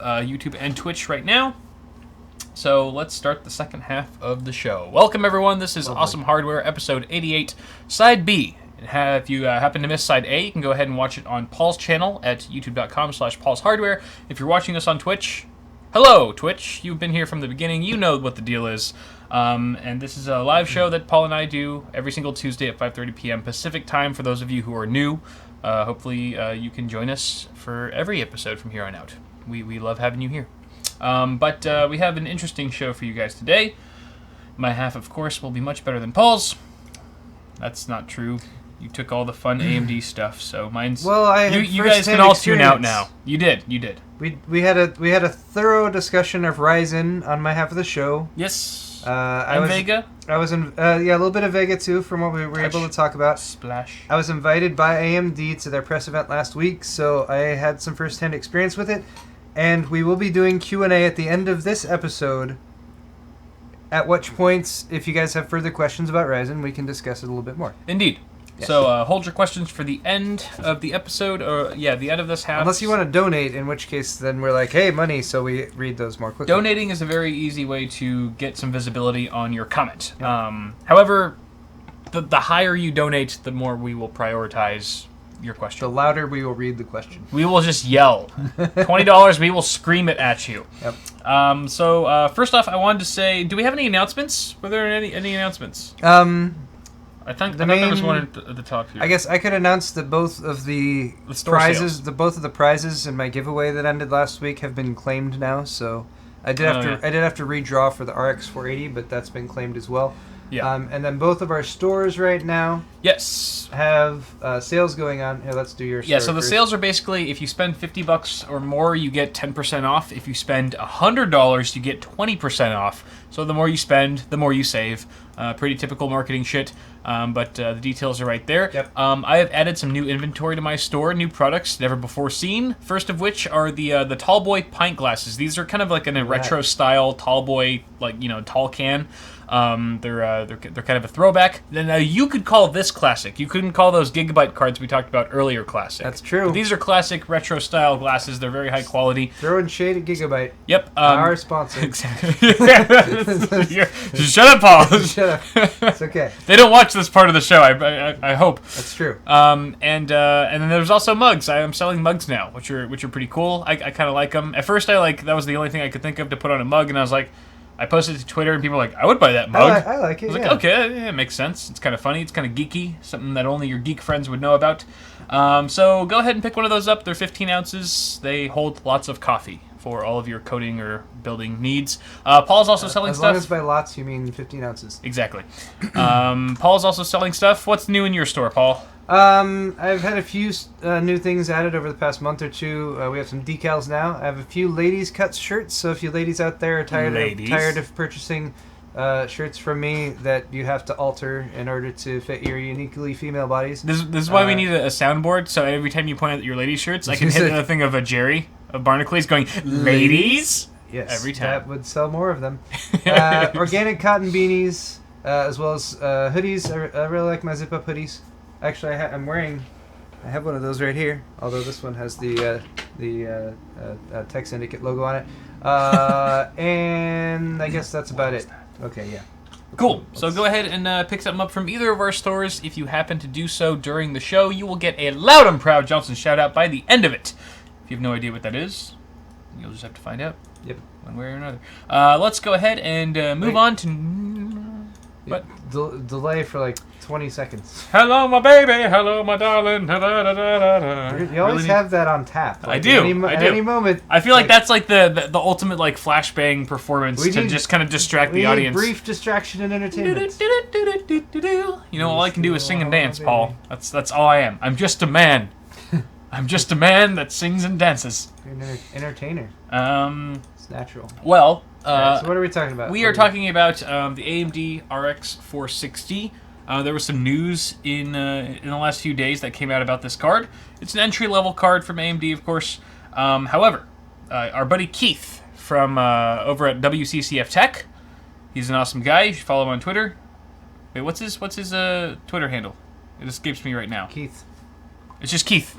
YouTube and Twitch right now. So let's start the second half of the show. Welcome, everyone. This is Awesome Hardware, episode 88, Side B. If you happen to miss Side A, you can go ahead and watch it on Paul's channel at youtube.com/paulshardware. If you're watching us on Twitch, hello, Twitch. You've been here from the beginning. You know what the deal is. And this is a live show that Paul and I do every single Tuesday at 5:30 p.m. Pacific time. For those of you who are new, hopefully you can join us for every episode from here on out. We love having you here. But we have an interesting show for you guys today. My half, of course, will be much better than Paul's. That's not true. You took all the fun AMD stuff, so mine's... Well, you guys can all tune out now. You did. We had a thorough discussion of Ryzen on my half of the show. Yes. Vega? I was in a little bit of Vega too, from what we were able to talk about. Splash. I was invited by AMD to their press event last week, so I had some first-hand experience with it. And we will be doing Q&A at the end of this episode, at which points, if you guys have further questions about Ryzen, we can discuss it a little bit more. Indeed. Yes. So hold your questions for the end of the episode, or the end of this half. Unless you want to donate, in which case then we're like, hey, money, so we read those more quickly. Donating is a very easy way to get some visibility on your comment. Yep. However, the higher you donate, the more we will prioritize your question. The louder we will read the question. We will just yell. $20, we will scream it at you. Yep. So first off, I wanted to say, do we have any announcements? Were there any announcements? I thought there was one at the top here. I guess I could announce that both of the prizes, the prizes in my giveaway that ended last week have been claimed now. So I did have to redraw for the RX 480, but that's been claimed as well. Yeah. And then both of our stores right now have sales going on. Here, let's do your store so the first. sales are basically, if you spend $50 or more, you get 10% off. If you spend $100, you get 20% off. So the more you spend, the more you save. Pretty typical marketing shit, but the details are right there. Yep. I have added some new inventory to my store, new products never before seen. First of which are the Tallboy pint glasses. These are kind of like in a retro style Tallboy, tall can. They're kind of a throwback. Now you could call this classic. You couldn't call those GIGABYTE cards we talked about earlier classic. That's true. But these are classic retro style glasses. They're very high quality. Throwing shade at GIGABYTE. Yep. Our sponsor. Exactly. Shut up, Paul. Shut up. It's okay. They don't watch this part of the show. I hope. That's true. And then there's also mugs. I am selling mugs now, which are pretty cool. I kind of like them. At first, that was the only thing I could think of to put on a mug, and I was like, I posted it to Twitter, and people were like, I would buy that mug. I like it. I was like, okay, it makes sense. It's kind of funny. It's kind of geeky. Something that only your geek friends would know about. So go ahead and pick one of those up. They're 15 ounces. They hold lots of coffee for all of your coding or building needs. Paul's also selling stuff. As long as by lots you mean 15 ounces. Exactly. Paul's also selling stuff. What's new in your store, Paul? I've had a few new things added over the past month or two. We have some decals now. I have a few ladies' cut shirts, so if you ladies out there are tired of purchasing shirts from me that you have to alter in order to fit your uniquely female bodies. This is why we need a soundboard, so every time you point at your ladies' shirts, I can hit the thing of a Jerry of Barnacles going, ladies? Yes, every time. That would sell more of them. Organic cotton beanies, as well as hoodies. I really like my zip-up hoodies. Actually, I have one of those right here, although this one has the Tech Syndicate logo on it. And I guess that's about it. Okay, yeah. Cool. So go ahead and pick something up from either of our stores. If you happen to do so during the show, you will get a loud and proud Johnson shout-out by the end of it. If you have no idea what that is, you'll just have to find out. Yep. One way or another. Let's go ahead and move on to... What? Delay for like 20 seconds. Hello, my baby. Hello, my darling. Da, da, da, da, da. You always have that on tap. Like, I do. At any moment. I feel like that's like the ultimate like flashbang performance to just kind of distract the audience. Brief distraction and entertainment. You know, all I can do is sing and dance, Paul. That's all I am. I'm just a man. I'm just a man that sings and dances. You're an entertainer. It's natural. Well. So what are we talking about? We are talking about the AMD RX 460. There was some news in the last few days that came out about this card. It's an entry-level card from AMD, of course. However, our buddy Keith from over at WCCF Tech, he's an awesome guy. You should follow him on Twitter. Wait, what's his Twitter handle? It escapes me right now. Keith. It's just Keith.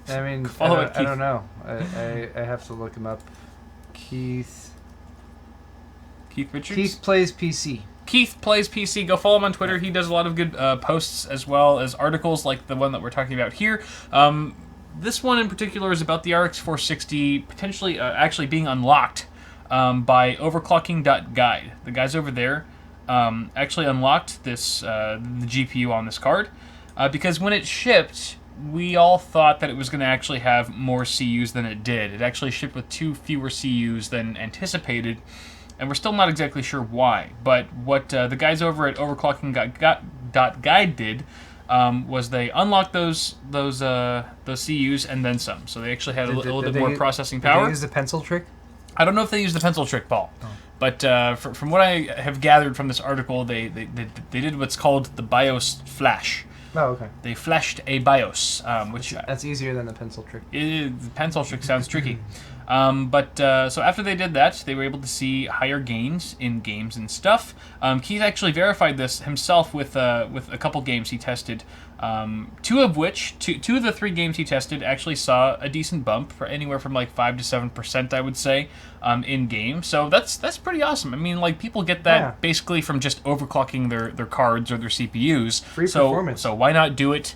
I mean, Follow I don't know. I have to look him up. Keith Richards? Keith Plays PC. Keith Plays PC. Go follow him on Twitter. He does a lot of good posts as well as articles like the one that we're talking about here. This one in particular is about the RX 460 potentially actually being unlocked by overclocking.guide. The guys over there actually unlocked this the GPU on this card because when it shipped, we all thought that it was going to actually have more CUs than it did. It actually shipped with 2 fewer CUs than anticipated, and we're still not exactly sure why. But what the guys over at overclocking.guide did was they unlocked those CUs and then some. So they actually had a little bit more processing power. Did they use the pencil trick? I don't know if they used the pencil trick, Paul. Oh. But from what I have gathered from this article, they did what's called the BIOS flash. Oh, okay. They flashed a BIOS, which... That's easier than the pencil trick. The pencil trick sounds tricky. So after they did that, they were able to see higher gains in games and stuff. Keith actually verified this himself with a couple games he tested. Two of the 3 games he tested actually saw a decent bump for anywhere from like 5 to 7%, I would say, in game. So that's pretty awesome. I mean, like people get that basically from just overclocking their cards or their CPUs. Free performance. So why not do it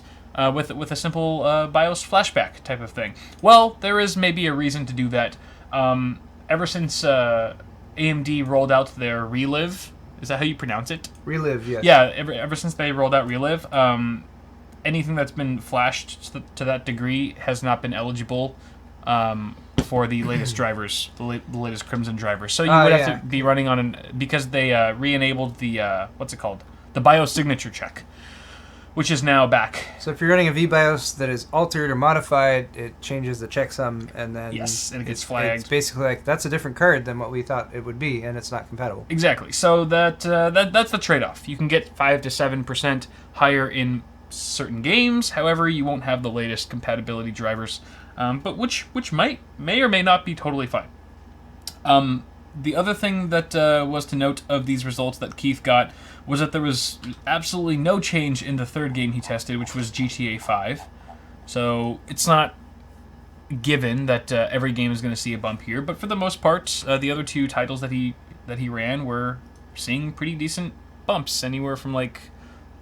with a simple BIOS flashback type of thing? Well, there is maybe a reason to do that. Ever since AMD rolled out their Relive, is that how you pronounce it? Relive, yes. Yeah, ever since they rolled out Relive, anything that's been flashed to that degree has not been eligible for the latest drivers, the latest Crimson drivers. So you would have to be running on because they re-enabled the what's it called? The biosignature check, which is now back. So if you're running a VBIOS that is altered or modified, it changes the checksum, and then and it gets flagged. It's basically like that's a different card than what we thought it would be, and it's not compatible. Exactly. So that's the trade-off. You can get 5 to 7% higher in certain games. However, you won't have the latest compatibility drivers, but which may or may not be totally fine. The other thing that was to note of these results that Keith got was that there was absolutely no change in the 3rd game he tested, which was GTA 5. So it's not given that every game is going to see a bump here, but for the most part, the other 2 titles that he ran were seeing pretty decent bumps, anywhere from like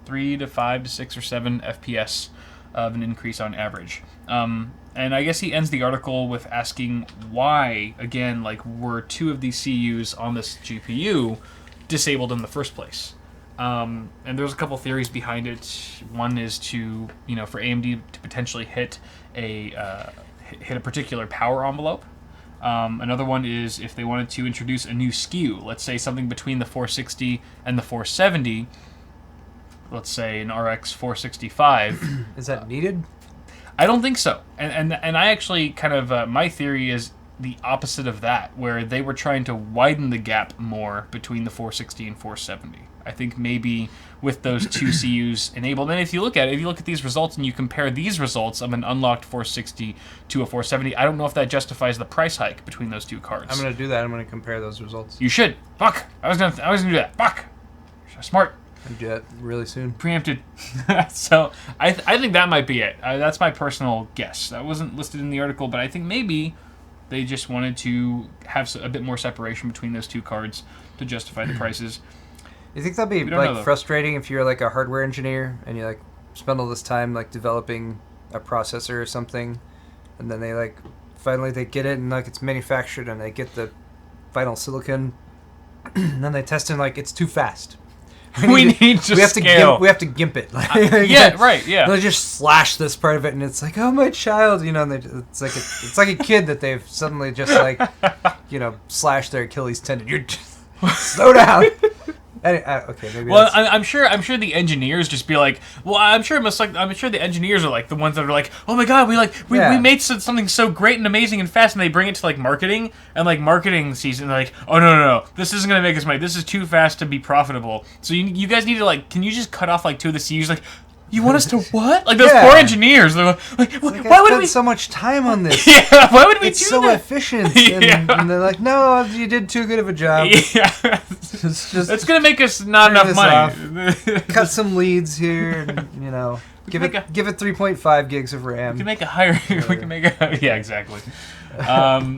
3 to 5 to 6 or 7 FPS of an increase on average. And I guess he ends the article with asking why, again, like, were 2 of these CUs on this GPU disabled in the first place? And there's a couple theories behind it. One is to, for AMD to potentially hit a particular power envelope. Another one is if they wanted to introduce a new SKU, let's say something between the 460 and the 470. Let's say an RX 465. Is that needed? I don't think so. And I actually kind of, my theory is the opposite of that, where they were trying to widen the gap more between the 460 and 470. I think maybe with those 2 CUs enabled, and if you look at these results and you compare these results of an unlocked 460 to a 470, I don't know if that justifies the price hike between those 2 cards. I'm going to do that. I'm going to compare those results. You should. Fuck. I was gonna do that. Fuck. Smart. I'll do that really soon. Preempted. So I think that might be it. That's my personal guess. That wasn't listed in the article, but I think maybe they just wanted to have a bit more separation between those 2 cards to justify the prices. You think that'd be like frustrating if you're like a hardware engineer and you like spend all this time like developing a processor or something, and then they like finally they get it and like it's manufactured and they get the final silicon, and then they test it like it's too fast. We have to gimp it. Yeah, right. Yeah. They just slash this part of it, and it's like, oh my child, and it's like a kid that they've suddenly just like, slashed their Achilles tendon. You're just, slow down. Okay, maybe. Well, I'm sure the engineers just be like, well, I'm sure the engineers are like the ones that are like, oh my god, we made something so great and amazing and fast, and they bring it to like marketing, and like marketing sees it, and they're like, oh no, this isn't gonna make us money. This is too fast to be profitable. So you guys need to like, can you just cut off like 2 of the CUs? Like, you want us to what? Like those poor engineers. They're like why would we spend so much time on this? Yeah, why would we it's do so that? efficient. And they're like, no, you did too good of a job. Yeah. It's gonna make us not enough money. Cut some leads here, and give it 3.5 gigs of RAM. We can make a higher. We can make a yeah, exactly.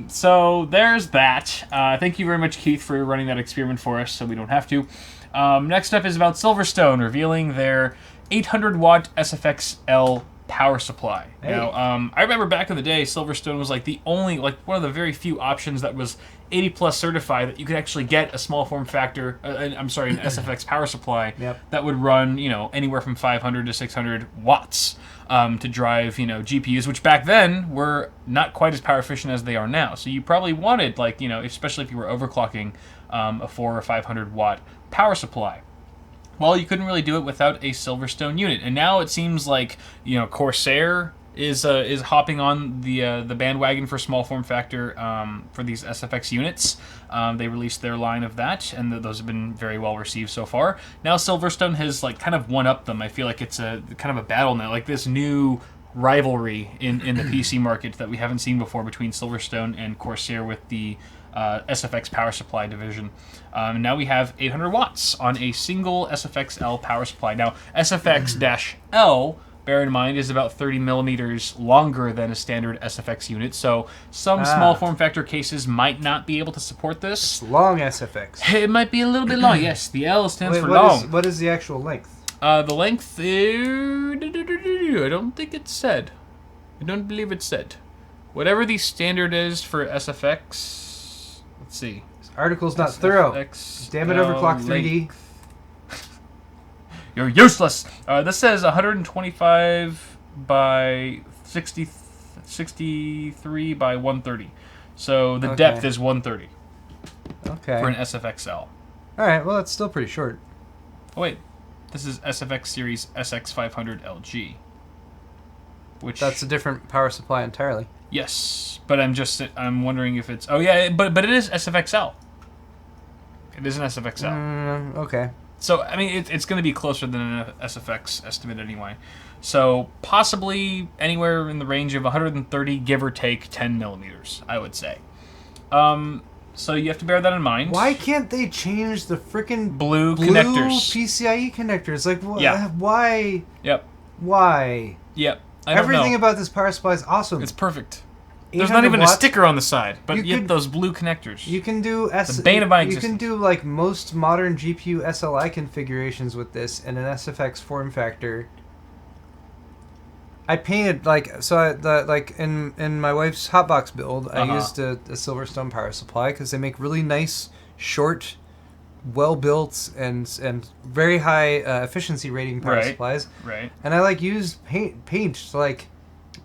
So there's that. Thank you very much, Keith, for running that experiment for us, so we don't have to. Next up is about Silverstone revealing their 800-watt SFX-L power supply. Hey. Now, I remember back in the day, Silverstone was like the only, like one of the very few options that was 80+ certified that you could actually get a small form factor. An SFX power supply that would run, anywhere from 500 to 600 watts to drive, GPUs, which back then were not quite as power efficient as they are now. So you probably wanted, like, especially if you were overclocking, a 400 or 500 watt power supply. Well, you couldn't really do it without a Silverstone unit, and now it seems like Corsair is hopping on the bandwagon for small form factor for these SFX units. They released their line of that, and those have been very well received so far. Now Silverstone has kind of one-upped them. I feel like it's a kind of a battle now, like this new rivalry in the PC market that we haven't seen before between Silverstone and Corsair with the SFX power supply division. Now we have 800 watts on a single SFX-L power supply. Now, SFX-L, bear in mind, is about 30 millimeters longer than a standard SFX unit, so some small form factor cases might not be able to support this. It's long SFX. It might be a little bit long, yes. The L stands for long. What is the actual length? The length is... I don't think it's said. I don't believe it's said. Whatever the standard is for SFX... Let's see. This article's not thorough. Damn it, Overclock 3D. You're useless! This says 125 by 63 by 130. So the depth is 130. Okay. For an SFX-L. Alright, well, it's still pretty short. Oh, wait. This is SFX series SX500 LG. Which... That's a different power supply entirely. Yes, but I'm wondering if it's... Oh, yeah, but it is SFX-L. It is an SFX-L. Okay. So, I mean, it's going to be closer than an SFX estimate anyway. So, possibly anywhere in the range of 130, give or take 10 millimeters, I would say. So you have to bear that in mind. Why can't they change the frickin' blue connectors? PCIe connectors? Like, yeah. Why? Yep. Why? Yep. I don't Everything know. about this power supply is awesome. It's perfect. There's not even a sticker on the side, but yet those blue connectors. You can do the bane of my existence. You can do like most modern GPU SLI configurations with this in an SFX form factor. I painted in my wife's hotbox build. I used a Silverstone power supply because they make really nice, short, well built and very high efficiency rating power supplies. Right. And I used paint to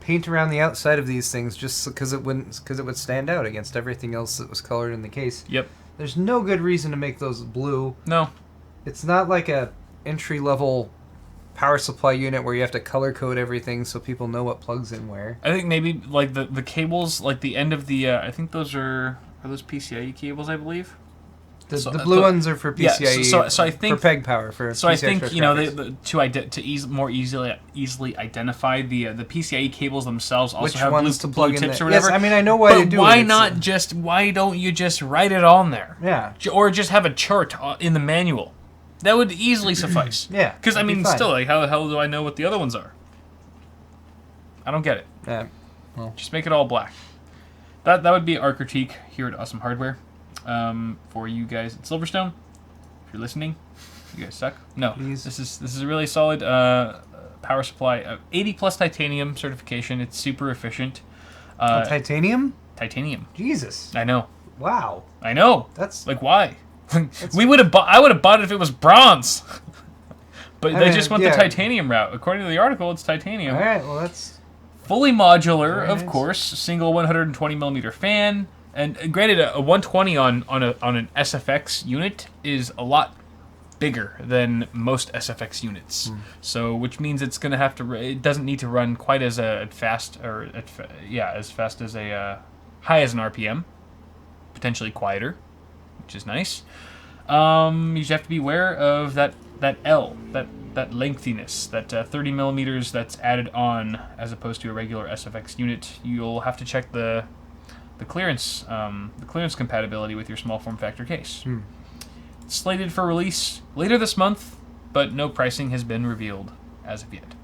paint around the outside of these things just because it would stand out against everything else that was colored in the case. Yep. There's no good reason to make those blue. No. It's not like a entry level power supply unit where you have to color code everything so people know what plugs in where. I think maybe like the cables, like the end of the I think those are those PCIe cables, I believe. The blue ones are for PCIe. Yeah, so I think for PEG power for. So PCI I think graphics. to more easily identify the PCIe cables themselves also Which have ones to plug blue in tips there. or whatever. Yes, I mean I know why you do it. Why don't you just write it on there? Yeah. Or just have a chart in the manual. That would easily suffice. Yeah. Because I mean, still, like, how the hell do I know what the other ones are? I don't get it. Yeah. Well. Just make it all black. That would be our critique here at Awesome Hardware. For you guys at Silverstone, if you're listening, you guys suck. No, please. This is a really solid power supply. 80+ titanium certification. It's super efficient. Titanium? Titanium. Jesus. I know. Wow. I know. That's like why? I would have bought it if it was bronze. But they just went the titanium route. According to the article, it's titanium. All right. Well, that's fully modular, of course. Single 120 millimeter fan. And granted, a 120 on an SFX unit is a lot bigger than most SFX units. So, which means it's going to have to. It doesn't need to run quite as fast as fast as high as an RPM. Potentially quieter, which is nice. You just have to be aware of that L, that lengthiness, that 30 millimeters that's added on as opposed to a regular SFX unit. You'll have to check the clearance compatibility with your small form factor case. It's slated for release later this month, but no pricing has been revealed as of yet.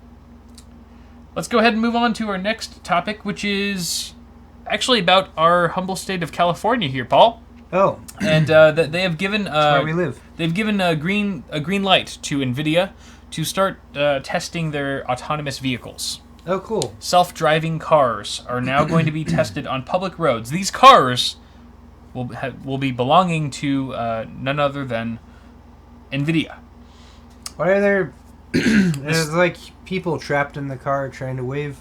Let's go ahead and move on to our next topic, which is actually about our humble state of California here, Paul. Oh. And they have given That's where we live. They've given a green light to Nvidia to start testing their autonomous vehicles. Oh, cool. Self-driving cars are now going to be tested on public roads. These cars will be belonging to none other than Nvidia. Why are there... There's like people trapped in the car trying to wave...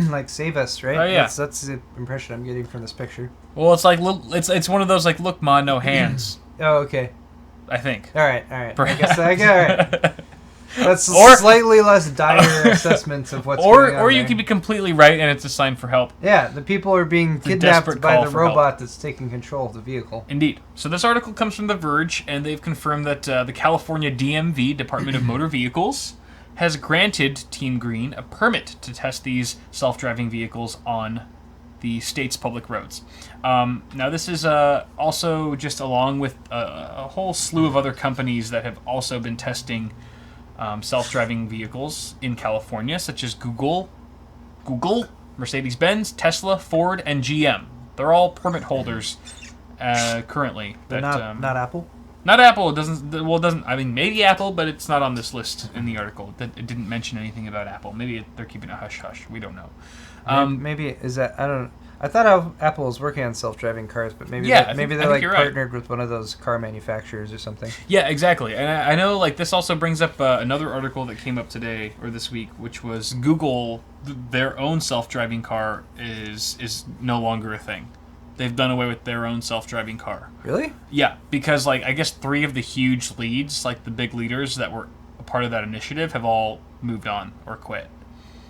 like, save us, right? Oh, yeah. That's the impression I'm getting from this picture. Well, it's like it's one of those like, look, ma, no hands. Oh, okay. I think. All right. I guess all right. That's Or, slightly less dire assessments of what's going on. Or you could be completely right, and it's a sign for help. Yeah, the people are being kidnapped by the robot that's taking control of the vehicle. Indeed. So this article comes from The Verge, and they've confirmed that the California DMV, Department of Motor Vehicles, has granted Team Green a permit to test these self-driving vehicles on the state's public roads. Now, this is also just along with a whole slew of other companies that have also been testing self-driving vehicles in California, such as Google, Mercedes-Benz, Tesla, Ford, and GM. They're all permit holders currently. But not Apple? Not Apple. It doesn't. I mean, maybe Apple, but it's not on this list in the article. It didn't mention anything about Apple. Maybe they're keeping a hush-hush. We don't know. Maybe is that, I don't know. I thought Apple was working on self-driving cars, but maybe they're like partnered with one of those car manufacturers or something. Yeah, exactly. And I know like this also brings up another article that came up today or this week, which was Google, their own self-driving car is no longer a thing. They've done away with their own self-driving car. Really? Yeah, because like I guess 3 of the huge leads, like the big leaders that were a part of that initiative, have all moved on or quit.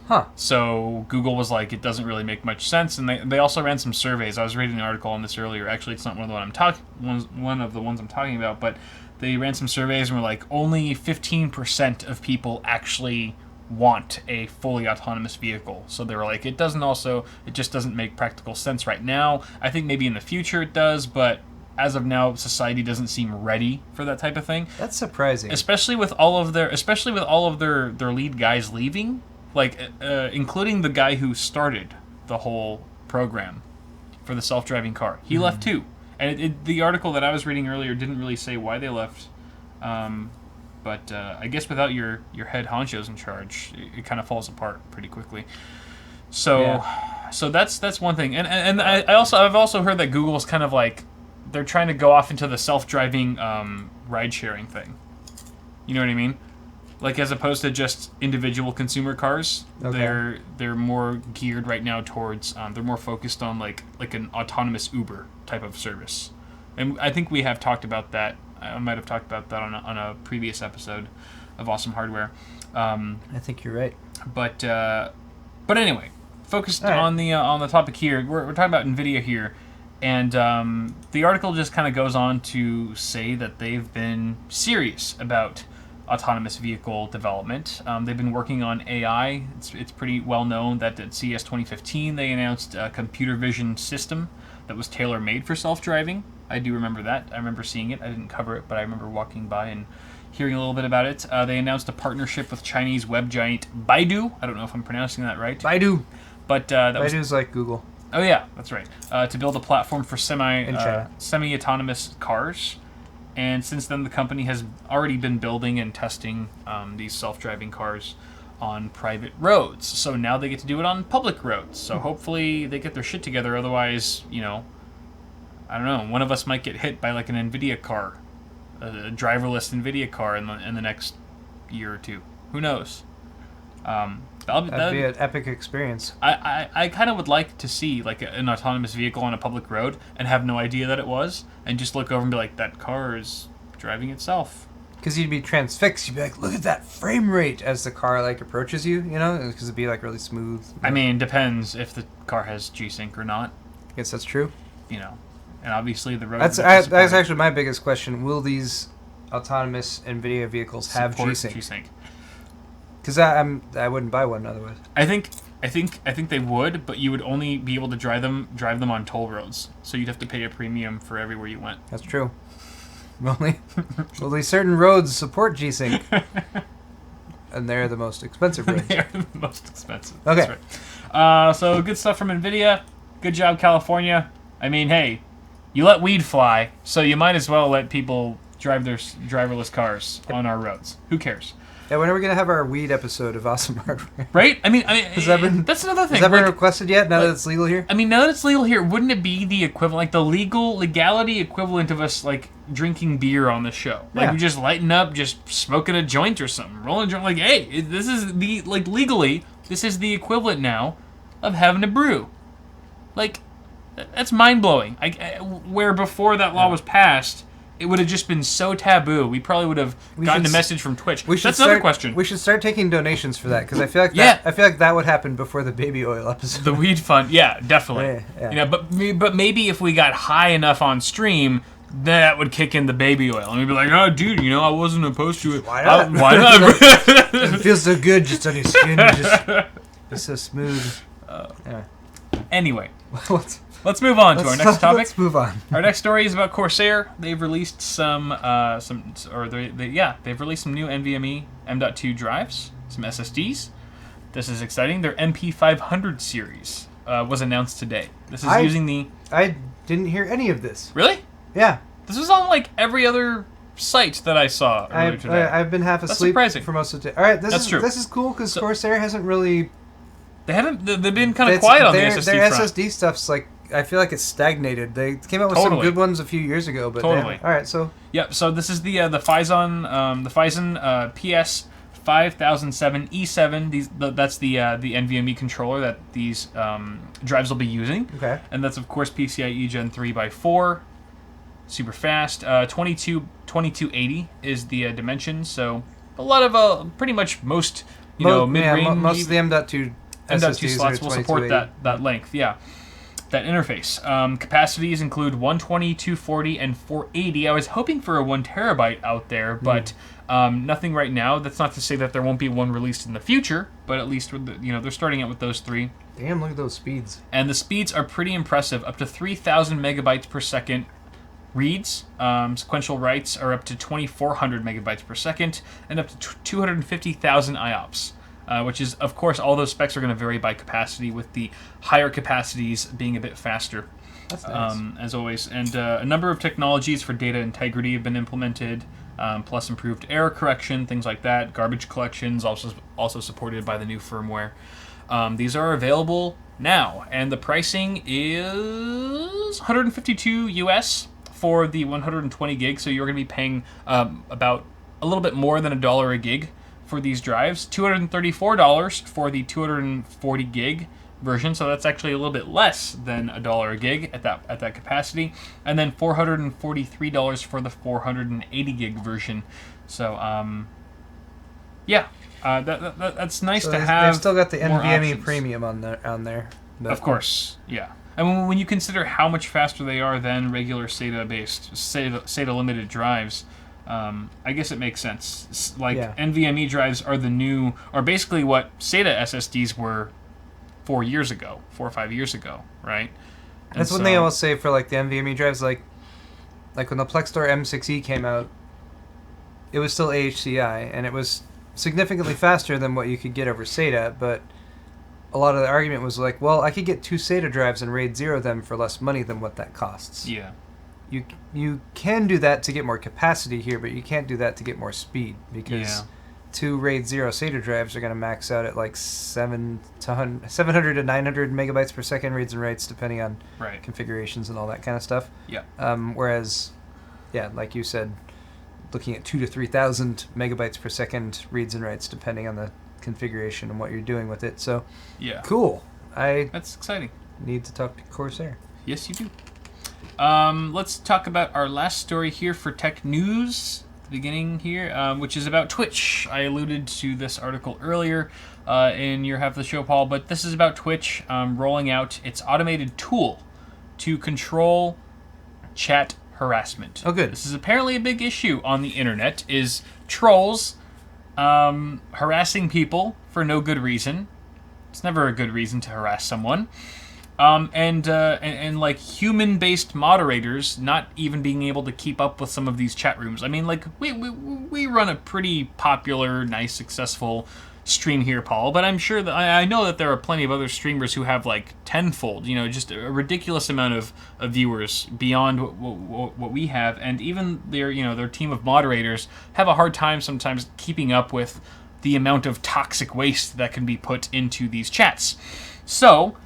Huh. So Google was like, it doesn't really make much sense, and they also ran some surveys. I was reading an article on this earlier. Actually, it's not one of the ones I'm talking about, but they ran some surveys and were like, only 15% of people actually want a fully autonomous vehicle. So they were like, it just doesn't make practical sense right now. I think maybe in the future it does, but as of now, society doesn't seem ready for that type of thing. That's surprising. Especially with all of their lead guys leaving. Like, including the guy who started the whole program for the self-driving car. He left too. And the article that I was reading earlier didn't really say why they left. But I guess without your head honchos in charge, it kind of falls apart pretty quickly. So that's one thing. And I've also heard that Google's kind of like, they're trying to go off into the self-driving ride-sharing thing. You know what I mean? Like, as opposed to just individual consumer cars, okay. They're more geared right now towards, they're more focused on like an autonomous Uber type of service. And I think we have talked about that. I might have talked about that on a previous episode of Awesome Hardware. I think you're right. But anyway, focused on the topic here, we're talking about Nvidia here, and the article just kind of goes on to say that they've been serious about autonomous vehicle development. They've been working on AI. It's pretty well known that at CES 2015 they announced a computer vision system that was tailor-made for self-driving. I do remember that. I remember seeing it. I didn't cover it, but I remember walking by and hearing a little bit about it. They announced a partnership with Chinese web giant Baidu. I don't know if I'm pronouncing that right. Baidu. But Baidu's like Google. Oh yeah, that's right. To build a platform for semi-autonomous cars. And since then, the company has already been building and testing these self-driving cars on private roads. So now they get to do it on public roads. So hopefully they get their shit together. Otherwise, I don't know, one of us might get hit by like an Nvidia car, a driverless Nvidia car in the next year or two. Who knows? That'd be an epic experience. I kind of would like to see like an autonomous vehicle on a public road and have no idea that it was, and just look over and be like, that car is driving itself. Because you'd be transfixed. You'd be like, look at that frame rate as the car like approaches you, because it'd be like really smooth. I mean, depends if the car has G-Sync or not. I guess that's true. And obviously the road. That's actually my biggest question. Will these autonomous Nvidia vehicles have G-Sync? Because I wouldn't buy one otherwise. I think they would, but you would only be able to drive them on toll roads. So you'd have to pay a premium for everywhere you went. That's true. Only certain roads support G-Sync. And they're the most expensive roads. They're the most expensive. Okay. That's right. So good stuff from Nvidia. Good job, California. I mean, hey, you let weed fly, so you might as well let people drive their driverless cars on our roads. Who cares? Yeah, when are we going to have our weed episode of Awesome Hardware? Right? I mean, that's another thing. Has that been requested yet, now that it's legal here? I mean, now that it's legal here, wouldn't it be the equivalent, like the legality equivalent of us, like, drinking beer on the show? Like, we just lighten up, just smoking a joint or something, rolling a joint, like, hey, this is the, like, legally, this is the equivalent now of having a brew. Like, that's mind-blowing. Where before that law was passed, it would have just been so taboo. We probably would have gotten a message from Twitch. That's another question. We should start taking donations for that, because I feel like that would happen before the baby oil episode. The weed fund, yeah, definitely. Yeah. You know, but maybe if we got high enough on stream, that would kick in the baby oil, and we'd be like, "Oh, dude, you know, I wasn't opposed to it. Why not? Why not? It feels so good just on your skin. It's so smooth." Anyway. Let's move on to our next topic. Let's move on. Our next story is about Corsair. They've released they've released some new NVMe M.2 drives, some SSDs. This is exciting. Their MP500 series was announced today. This is using the... I didn't hear any of this. Really? Yeah. This was on, like, every other site that I saw earlier today. I've been half asleep for most of the day. All right, That's true. This is cool, because Corsair hasn't really... They've been kind of quiet on the SSD their front. SSD stuff's like, I feel like it's stagnated. They came out with some good ones a few years ago, but all right, so yep. So this is the Phison PS 5007 E7. That's the NVMe controller that these drives will be using. Okay. And that's of course PCIe Gen 3x4, super fast. 2280 is the dimension. So a lot of pretty much most mid-range. Most of the M.2 M.2 slots will support that length, that interface. Capacities include 120, 240, and 480. I was hoping for a 1 terabyte out there, but nothing right now. That's not to say that there won't be one released in the future, but at least with they're starting out with those three. Damn, look at those speeds. And the speeds are pretty impressive, up to 3,000 megabytes per second reads. Sequential writes are up to 2,400 megabytes per second, and up to 250,000 IOPS. Which is, of course, all those specs are going to vary by capacity, with the higher capacities being a bit faster. That's nice. As always. And a number of technologies for data integrity have been implemented, plus improved error correction, things like that. Garbage collections also supported by the new firmware. These are available now, and the pricing is $152 US for the 120 gig, so you're going to be paying about a little bit more than $1 a gig for these drives. $234 for the 240 gig version, so that's actually a little bit less than $1 a gig at that capacity, and then $443 for the 480 gig version. So that's nice to have. They've still got the NVMe options. Premium on there. Of course, yeah. And when you consider how much faster they are than regular SATA limited drives, I guess it makes sense. NVMe drives are basically what SATA SSDs were 4 or 5 years ago, right? That's when they always say for like the NVMe drives, like when the Plextor M6E came out, it was still AHCI, and it was significantly faster than what you could get over SATA, but a lot of the argument was like, well, I could get 2 SATA drives and RAID 0 them for less money than what that costs. Yeah. You can do that to get more capacity here, but you can't do that to get more speed, because 2 RAID 0 SATA drives are going to max out at like 700 to 900 megabytes per second reads and writes, depending on configurations and all that kind of stuff. Yeah. Whereas, like you said, looking at 2,000 to 3,000 megabytes per second reads and writes, depending on the configuration and what you're doing with it. So, cool. That's exciting. Need to talk to Corsair. Yes, you do. Let's talk about our last story here for tech news at the beginning here, which is about Twitch. I alluded to this article earlier in your half of the show, Paul, but this is about Twitch rolling out its automated tool to control chat harassment. Oh, good. This is apparently a big issue on the internet, is trolls harassing people for no good reason. It's never a good reason to harass someone. And like human-based moderators not even being able to keep up with some of these chat rooms. I mean, like we run a pretty popular, nice, successful stream here, Paul, but I'm sure that I know that there are plenty of other streamers who have like tenfold, just a ridiculous amount of viewers beyond what we have, and even their team of moderators have a hard time sometimes keeping up with the amount of toxic waste that can be put into these chats. So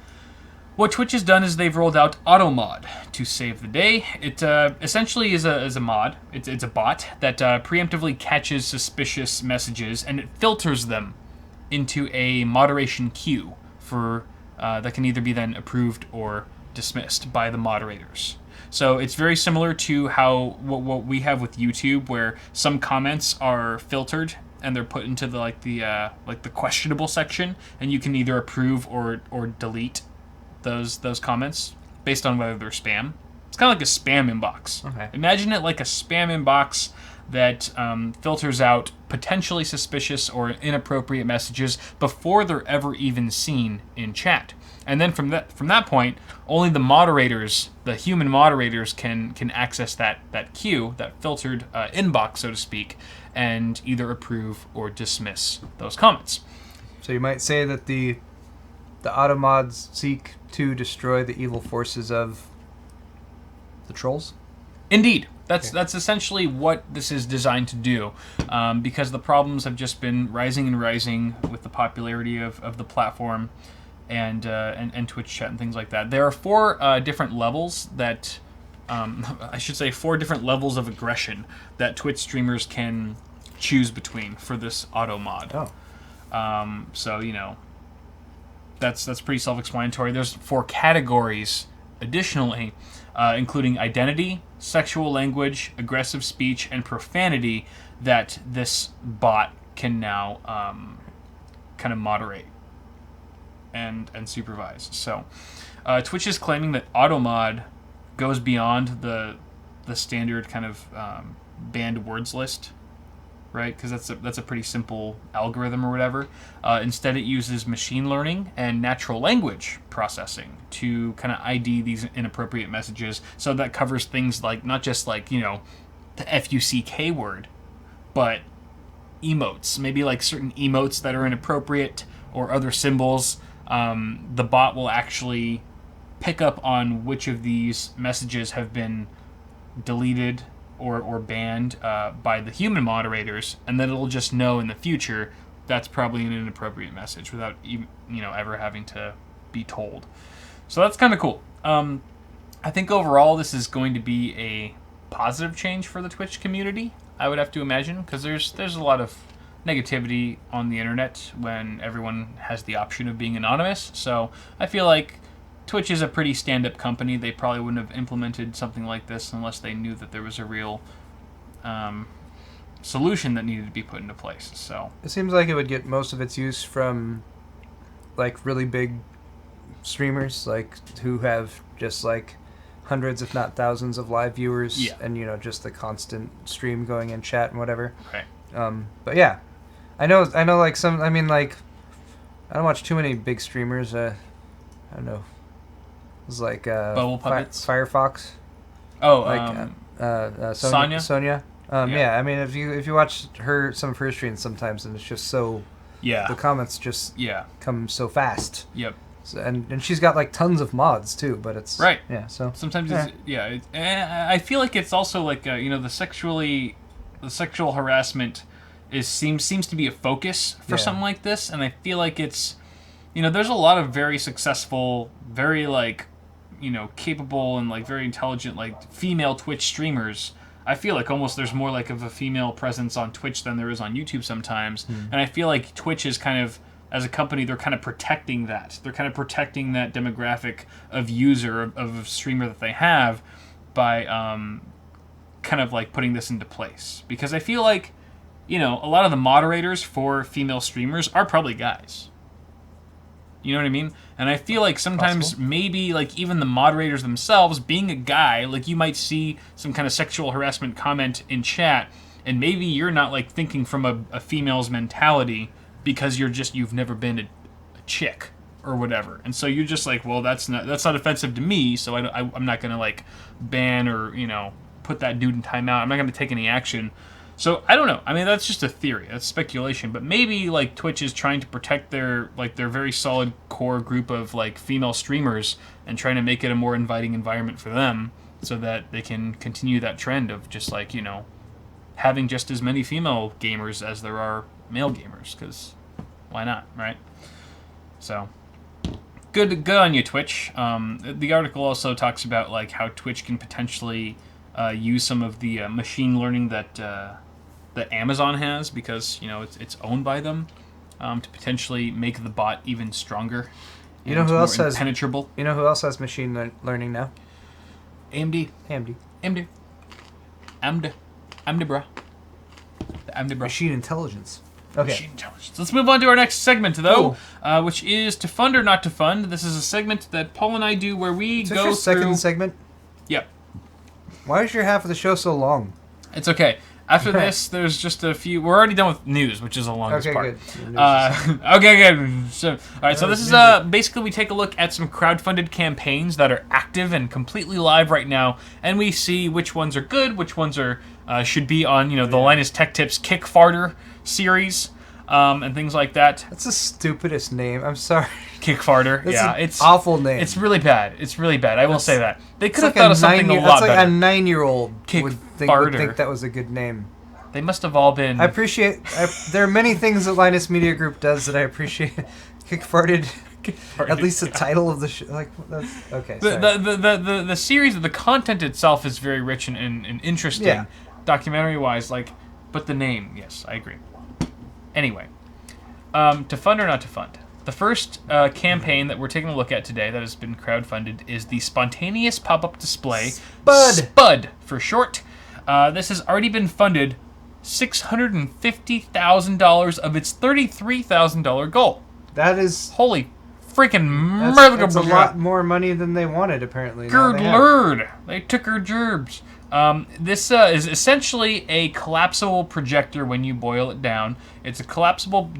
what Twitch has done is they've rolled out AutoMod to save the day. It essentially is a mod. It's a bot that preemptively catches suspicious messages and it filters them into a moderation queue for that can either be then approved or dismissed by the moderators. So it's very similar to how what we have with YouTube, where some comments are filtered and they're put into the questionable section, and you can either approve or delete those comments based on whether they're spam. It's kind of like a spam inbox. Okay. Imagine it like a spam inbox that filters out potentially suspicious or inappropriate messages before they're ever even seen in chat. And then from that point, only the moderators, the human moderators, can access that queue, that filtered inbox, so to speak, and either approve or dismiss those comments. So you might say that the AutoMods seek to destroy the evil forces of the trolls? Indeed. That's essentially what this is designed to do, because the problems have just been rising and rising with the popularity of the platform and Twitch chat and things like that. There are 4 different levels that, I should say 4 different levels of aggression that Twitch streamers can choose between for this AutoMod. Oh. So, that's pretty self-explanatory. There's 4 categories additionally, including identity, sexual language, aggressive speech, and profanity that this bot can now kind of moderate and supervise. So Twitch is claiming that AutoMod goes beyond the standard kind of banned words list, right? Because that's a pretty simple algorithm or whatever. Instead, it uses machine learning and natural language processing to kind of ID these inappropriate messages. So that covers things like not just like the FUCK word, but emotes. Maybe like certain emotes that are inappropriate or other symbols. The bot will actually pick up on which of these messages have been deleted or banned by the human moderators, and then it'll just know in the future that's probably an inappropriate message without even, ever having to be told. So that's kind of cool. I think overall this is going to be a positive change for the Twitch community, I would have to imagine, because there's a lot of negativity on the internet when everyone has the option of being anonymous. So I feel like Twitch is a pretty stand-up company. They probably wouldn't have implemented something like this unless they knew that there was a real solution that needed to be put into place. So it seems like it would get most of its use from like really big streamers, like who have just like hundreds, if not thousands, of live viewers, and just the constant stream going in chat and whatever. Okay. But yeah, I know. Like some. I mean, like I don't watch too many big streamers. I don't know. It was like Bubble Puppets, Firefox. Oh, like Sonia. Sonia. Yeah. I mean, if you watch some of her streams sometimes, and it's just so. Yeah. The comments just come so fast. Yep. So, and she's got like tons of mods too, but it's right. Yeah. So sometimes I feel like it's also like the sexual harassment seems to be a focus for something like this, and I feel like it's there's a lot of very successful, very capable and like very intelligent like female Twitch streamers. I feel like almost there's more like of a female presence on Twitch than there is on YouTube sometimes, and I feel like Twitch is kind of, as a company, they're kind of protecting that. They're kind of protecting that demographic of user, of a streamer that they have by kind of like putting this into place. Because I feel like, a lot of the moderators for female streamers are probably guys. You know what I mean? And I feel like sometimes maybe like even the moderators themselves, being a guy, like you might see some kind of sexual harassment comment in chat, and maybe you're not like thinking from a female's mentality because you've never been a chick or whatever, and so you're just like, well, that's not offensive to me, so I'm not gonna like ban or put that dude in timeout. I'm not gonna take any action. So I don't know. I mean, that's just a theory. That's speculation. But maybe like Twitch is trying to protect their very solid core group of like female streamers and trying to make it a more inviting environment for them, so that they can continue that trend of just like, you know, having just as many female gamers as there are male gamers. Because why not, right? So good on you, Twitch. The article also talks about like how Twitch can potentially use some of the machine learning that Amazon has, because you know it's owned by them, to potentially make the bot even stronger. You know who else has impenetrable? You know who else has machine learning now? AMD, bro. Machine intelligence. Okay. Machine intelligence. Let's move on to our next segment, though, which is to fund or not to fund. This is a segment that Paul and I do where we go through. Is this your second segment? Yep. Why is your half of the show so long? It's okay. After this, there's just a few. We're already done with news, which is the longest part. Good. Okay, good. So, all right. So this is basically we take a look at some crowdfunded campaigns that are active and completely live right now, and we see which ones are good, which ones are should be on the Linus Tech Tips Kickfarter series, and things like that. That's the stupidest name. I'm sorry. Kickfarter. It's it's awful name. It's really bad. It's really bad. I will say that. They could have thought of something a lot better. That's like a 9-year-old would Kickfarter. think that was a good name. They must have all been. I appreciate. There are many things that Linus Media Group does that I appreciate. Kickfarted. At least the title of the show. Like, that's okay. The series, the content itself is very rich and interesting, documentary-wise. Like, but the name, yes, I agree. Anyway, to fund or not to fund. The first campaign that we're taking a look at today that has been crowdfunded is the Spontaneous Pop-Up Display, SPUD for short. This has already been funded $650,000 of its $33,000 goal. That is holy freaking that's a lot more money than they wanted, apparently. Good lord, they took her gerbs. This is essentially a collapsible projector when you boil it down. It's a collapsible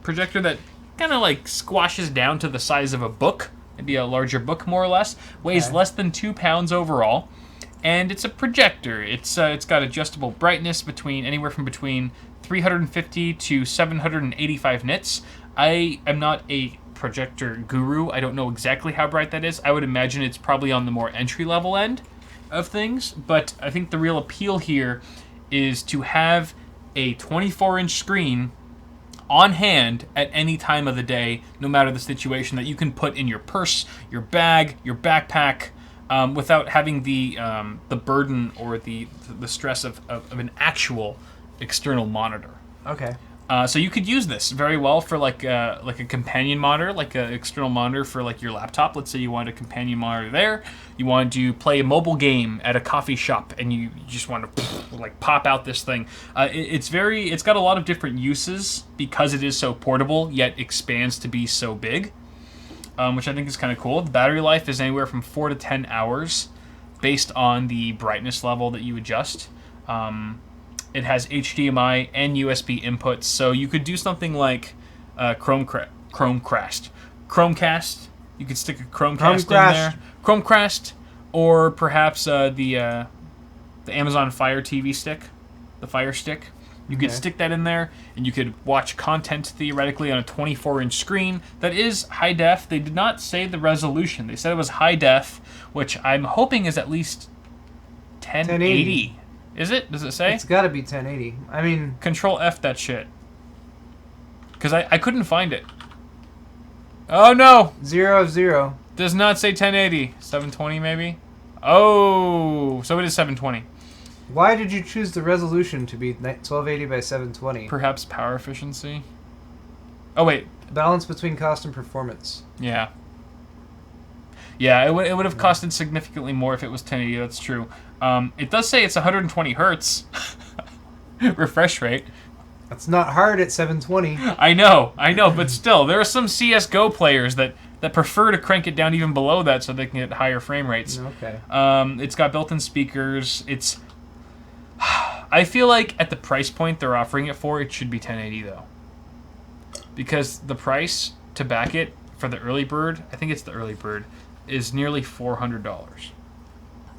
projector that kind of like squashes down to the size of a book, maybe a larger book more or less, weighs less than 2 pounds overall, and it's a projector. It's got adjustable brightness anywhere from between 350 to 785 nits. I am not a projector guru. I don't know exactly how bright that is. I would imagine it's probably on the more entry-level end of things, but I think the real appeal here is to have a 24-inch screen on hand at any time of the day, no matter the situation, that you can put in your purse, your bag, your backpack, without having the burden or the stress of an actual external monitor. Okay. So you could use this very well for like a companion monitor, like an external monitor for like your laptop. Let's say you want a companion monitor there. You want to play a mobile game at a coffee shop, and you just want to like pop out this thing. It's got a lot of different uses because it is so portable, yet expands to be so big, which I think is kind of cool. The battery life is anywhere from 4 to 10 hours, based on the brightness level that you adjust. It has HDMI and USB inputs, so you could do something like Chromecast. You could stick a Chromecast in there. Chromecast, or perhaps the Amazon Fire TV stick, the Fire Stick. You could stick that in there, and you could watch content theoretically on a 24-inch screen that is high def. They did not say the resolution. They said it was high def, which I'm hoping is at least 1080. Is it? Does it say? It's got to be 1080. I mean... Control F that shit. Because I couldn't find it. Oh, no! 0 of 0. Does not say 1080. 720, maybe? Oh, so it is 720. Why did you choose the resolution to be 1280 by 720? Perhaps power efficiency? Oh, wait. Balance between cost and performance. Yeah. Yeah, it would have costed significantly more if it was 1080, that's true. It does say it's 120 hertz refresh rate. That's not hard at 720. I know, but still, there are some CSGO players that prefer to crank it down even below that so they can get higher frame rates. Okay. It's got built-in speakers. I feel like at the price point they're offering it for, it should be 1080 though. Because the price to back it for the early bird, I think it's the early bird, is nearly $400.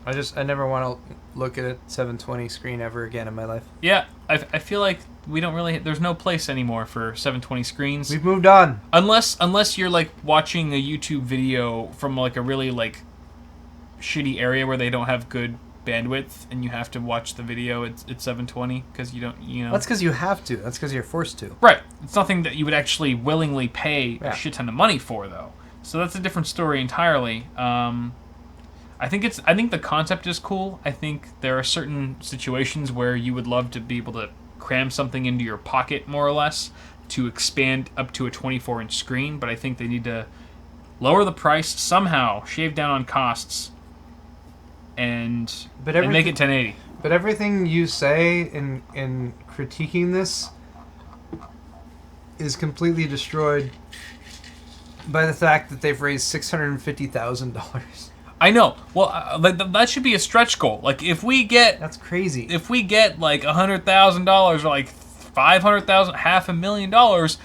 I never want to look at a 720 screen ever again in my life. Yeah, I feel like we don't really. There's no place anymore for 720 screens. We've moved on. Unless you're like watching a YouTube video from like a really like shitty area where they don't have good bandwidth and you have to watch the video at 720 because you don't, you know. That's because you have to. That's because you're forced to. Right. It's nothing that you would actually willingly pay a shit ton of money for, though. So that's a different story entirely. I think the concept is cool. I think there are certain situations where you would love to be able to cram something into your pocket, more or less, to expand up to a 24-inch screen. But I think they need to lower the price somehow, shave down on costs, and make it 1080. But everything you say in critiquing this is completely destroyed by the fact that they've raised $650,000. I know. Well, that should be a stretch goal. Like if we get that's crazy. If we get like $100,000 or like $500,000, $500,000,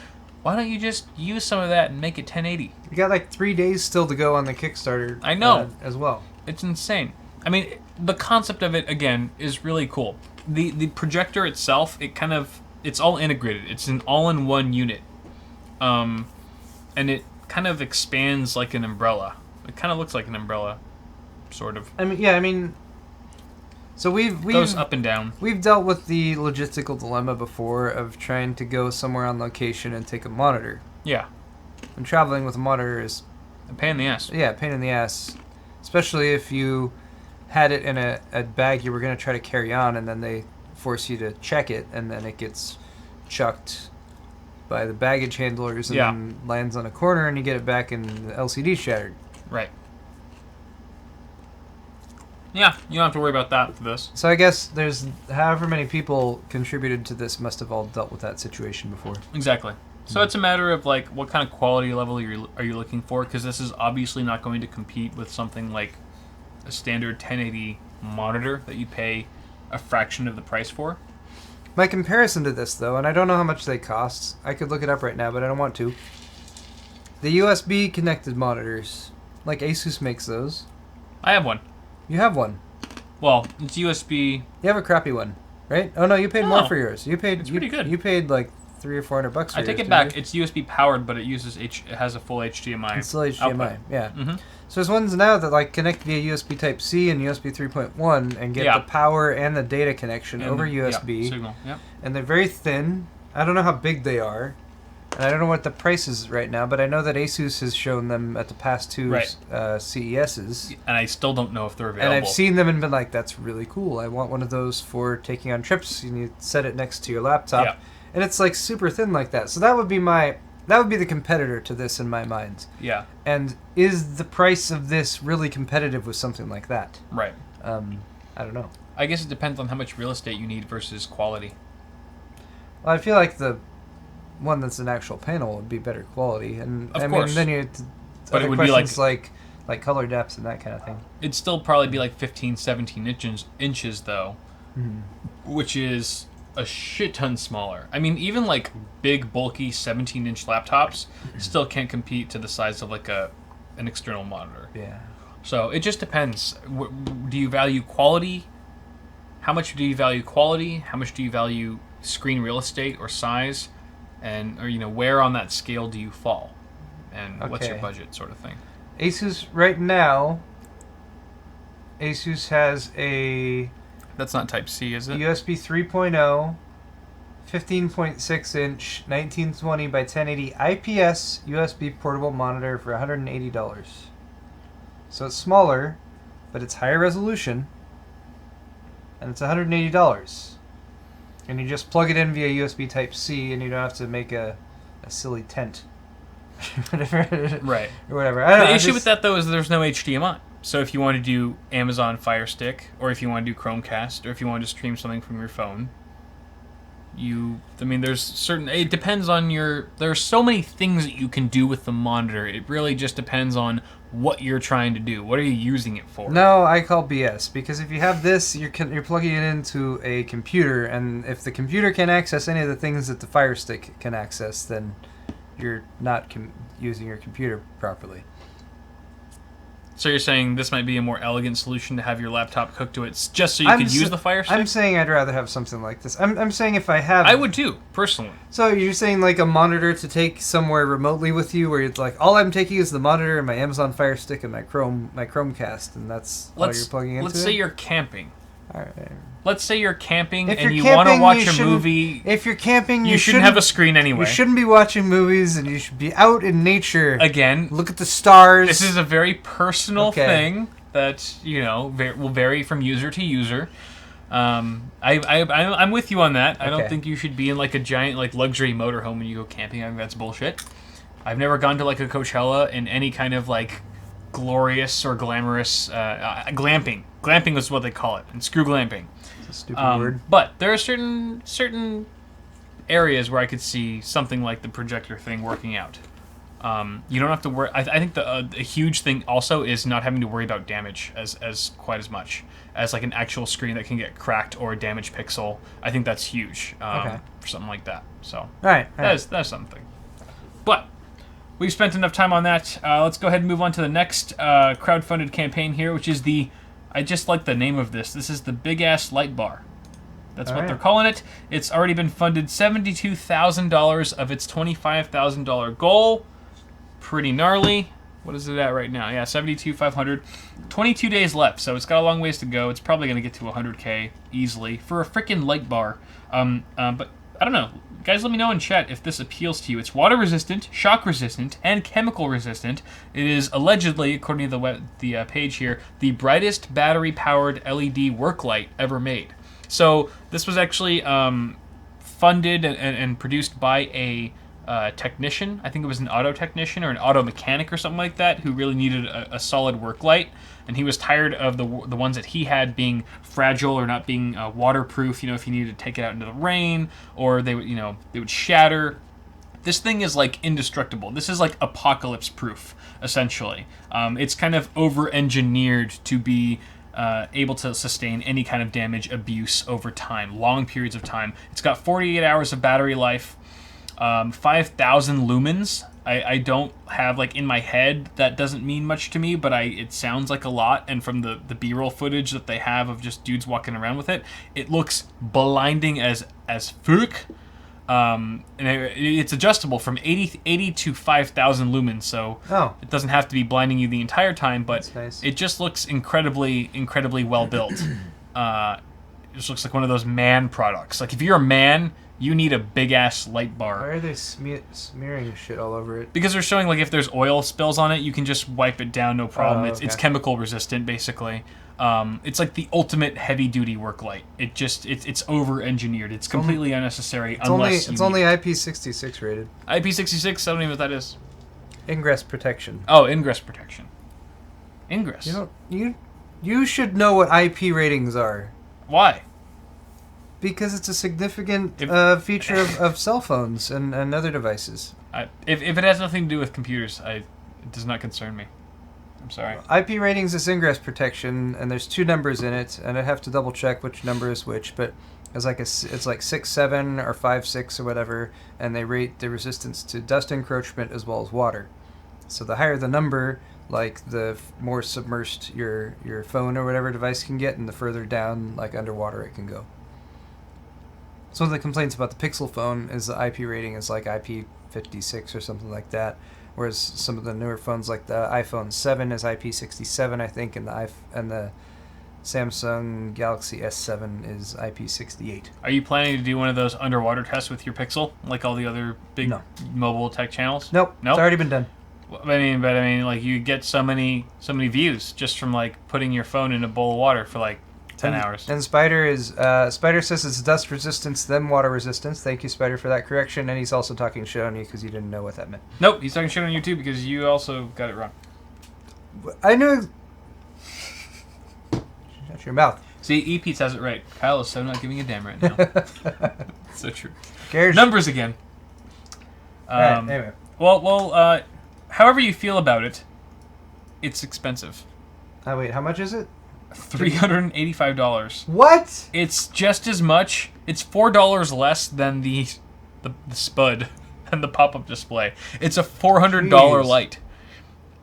why don't you just use some of that and make it 1080? You got like 3 days still to go on the Kickstarter. I know as well. It's insane. I mean, the concept of it again is really cool. The projector itself, it's all integrated. It's an all-in-one unit, and it kind of expands like an umbrella. It kind of looks like an umbrella, sort of. So we've goes up and down. We've dealt with the logistical dilemma before of trying to go somewhere on location and take a monitor. Yeah. And traveling with a monitor is a pain in the ass. Yeah, pain in the ass, especially if you had it in a bag you were going to try to carry on, and then they force you to check it, and then it gets chucked by the baggage handlers and then lands on a corner, and you get it back and the LCD shattered. Right. Yeah, you don't have to worry about that for this. So I guess there's however many people contributed to this must have all dealt with that situation before. Exactly. So it's a matter of like what kind of quality level are you looking for, because this is obviously not going to compete with something like a standard 1080 monitor that you pay a fraction of the price for. My comparison to this, though, and I don't know how much they cost. I could look it up right now, but I don't want to. The USB connected monitors, like Asus makes those. I have one. You have one. Well, it's USB. You have a crappy one, right? Oh no, you paid more for yours. You paid. It's pretty good. You paid like $300 or $400 for yours. I take it back. It's USB powered, but it has a full HDMI. It's still HDMI. Output. Yeah. Mm-hmm. So there's ones now that like connect via USB Type C and USB 3.1 and get the power and the data connection over USB. Signal. Yeah. And they're very thin. I don't know how big they are, and I don't know what the price is right now. But I know that Asus has shown them at the past two CESs. And I still don't know if they're available. And I've seen them and been like, "That's really cool. I want one of those for taking on trips." And you set it next to your laptop, and it's like super thin like that. So that would be the competitor to this in my mind. Yeah. And is the price of this really competitive with something like that? Right. I don't know. I guess it depends on how much real estate you need versus quality. Well, I feel like the one that's an actual panel would be better quality, and of course. Then you. But it would be like color depth and that kind of thing. It'd still probably be like 15, 17 inches though, which is a shit ton smaller. I mean, even like big, bulky 17-inch laptops still can't compete to the size of like an external monitor. Yeah. So it just depends. Do you value quality? How much do you value quality? How much do you value screen real estate or size? And where on that scale do you fall? And what's your budget, sort of thing? Asus right now. Asus has a. That's not Type C, is it? USB 3.0, 15.6-inch, 1920 by 1080 IPS USB portable monitor for $180. So it's smaller, but it's higher resolution, and it's $180. And you just plug it in via USB Type C, and you don't have to make a silly tent. Right. Or whatever. The issue with that, though, is there's no HDMI. So if you want to do Amazon Fire Stick, or if you want to do Chromecast, or if you want to stream something from your phone, there's certain... It depends on there are so many things that you can do with the monitor. It really just depends on what you're trying to do. What are you using it for? No, I call BS, because if you have this, you're plugging it into a computer, and if the computer can access any of the things that the Fire Stick can access, then you're not using your computer properly. So you're saying this might be a more elegant solution to have your laptop hooked to it just so you could use the Fire Stick? I'm saying I'd rather have something like this. I'm saying if I have... I would too, personally. So you're saying like a monitor to take somewhere remotely with you, where it's like all I'm taking is the monitor and my Amazon Fire Stick and my Chromecast, and that's all you're plugging into. Let's say you're camping. All right. Let's say you're camping and you want to watch a movie. If you're camping, you shouldn't have a screen anyway. You shouldn't be watching movies, and you should be out in nature. Again, look at the stars. This is a very personal thing that will vary from user to user. I'm with you on that. I don't think you should be in like a giant like luxury motorhome when you go camping. I think that's bullshit. I've never gone to like a Coachella in any kind of like glorious or glamorous glamping. Glamping is what they call it, and screw glamping. It's a stupid word. But there are certain areas where I could see something like the projector thing working out. You don't have to worry. I think a huge thing also is not having to worry about damage as quite as much as like an actual screen that can get cracked or a damaged pixel. I think that's huge for something like that. So that's something. But we've spent enough time on that. Let's go ahead and move on to the next crowdfunded campaign here, which is I just like the name of this. This is the Big Ass Light Bar. That's what they're calling it. It's already been funded $72,000 of its $25,000 goal. Pretty gnarly. What is it at right now? Yeah, 72,500. 22 days left, so it's got a long ways to go. It's probably going to get to 100K easily for a freaking light bar. But I don't know. Guys, let me know in chat if this appeals to you. It's water resistant, shock resistant, and chemical resistant. It is allegedly, according to the page here, the brightest battery-powered LED work light ever made. So this was actually funded and produced by a technician. I think it was an auto technician or an auto mechanic or something like that who really needed a solid work light. And he was tired of the ones that he had being fragile or not being waterproof. If you needed to take it out into the rain, or they would shatter. This thing is like indestructible. This is like apocalypse proof, essentially. It's kind of over-engineered to be able to sustain any kind of damage, abuse over time, long periods of time. It's got 48 hours of battery life, 5,000 lumens. I don't have, like, in my head, that doesn't mean much to me, but it sounds like a lot, and from the B-roll footage that they have of just dudes walking around with it, it looks blinding as fuck. And it's adjustable from 80 to 5,000 lumens, so it doesn't have to be blinding you the entire time, but it just looks incredibly, incredibly well built. It just looks like one of those man products. Like, if you're a man, you need a big-ass light bar. Why are they smearing shit all over it? Because they're showing, like, if there's oil spills on it, you can just wipe it down, no problem. It's chemical resistant, basically. It's like the ultimate heavy-duty work light. It's over-engineered. It's completely unnecessary it's only IP66 rated. IP66? I don't even know what that is. Ingress protection. Oh, ingress protection. Ingress. You should know what IP ratings are. Why? Because it's a significant feature of cell phones and other devices. If it has nothing to do with computers, it does not concern me. I'm sorry. IP ratings is ingress protection, and there's two numbers in it, and I have to double check which number is which, but it's like 6.7 or 5.6 or whatever, and they rate the resistance to dust encroachment as well as water. So the higher the number, like the more submersed your phone or whatever device can get, and the further down, like underwater, it can go. So one of the complaints about the Pixel phone is the IP rating is like IP56 or something like that, whereas some of the newer phones like the iPhone 7 is IP67, I think, and the Samsung Galaxy S7 is IP68. Are you planning to do one of those underwater tests with your Pixel, like all the other big mobile tech channels? Nope. It's already been done. I mean, like you get so many views just from like putting your phone in a bowl of water for like 10 hours. And Spider says it's dust resistance, then water resistance. Thank you, Spider, for that correction. And he's also talking shit on you because you didn't know what that meant. Nope, he's talking shit on you too because you also got it wrong. I knew. Shut your mouth. See, E-Pete has it right. Kyle is so not giving a damn right now. So true. Cares. Numbers again. Right, anyway. Well, however you feel about it, it's expensive. Wait, how much is it? $385. What? It's just as much. It's $4 less than the Spud and the pop-up display. It's a $400 light.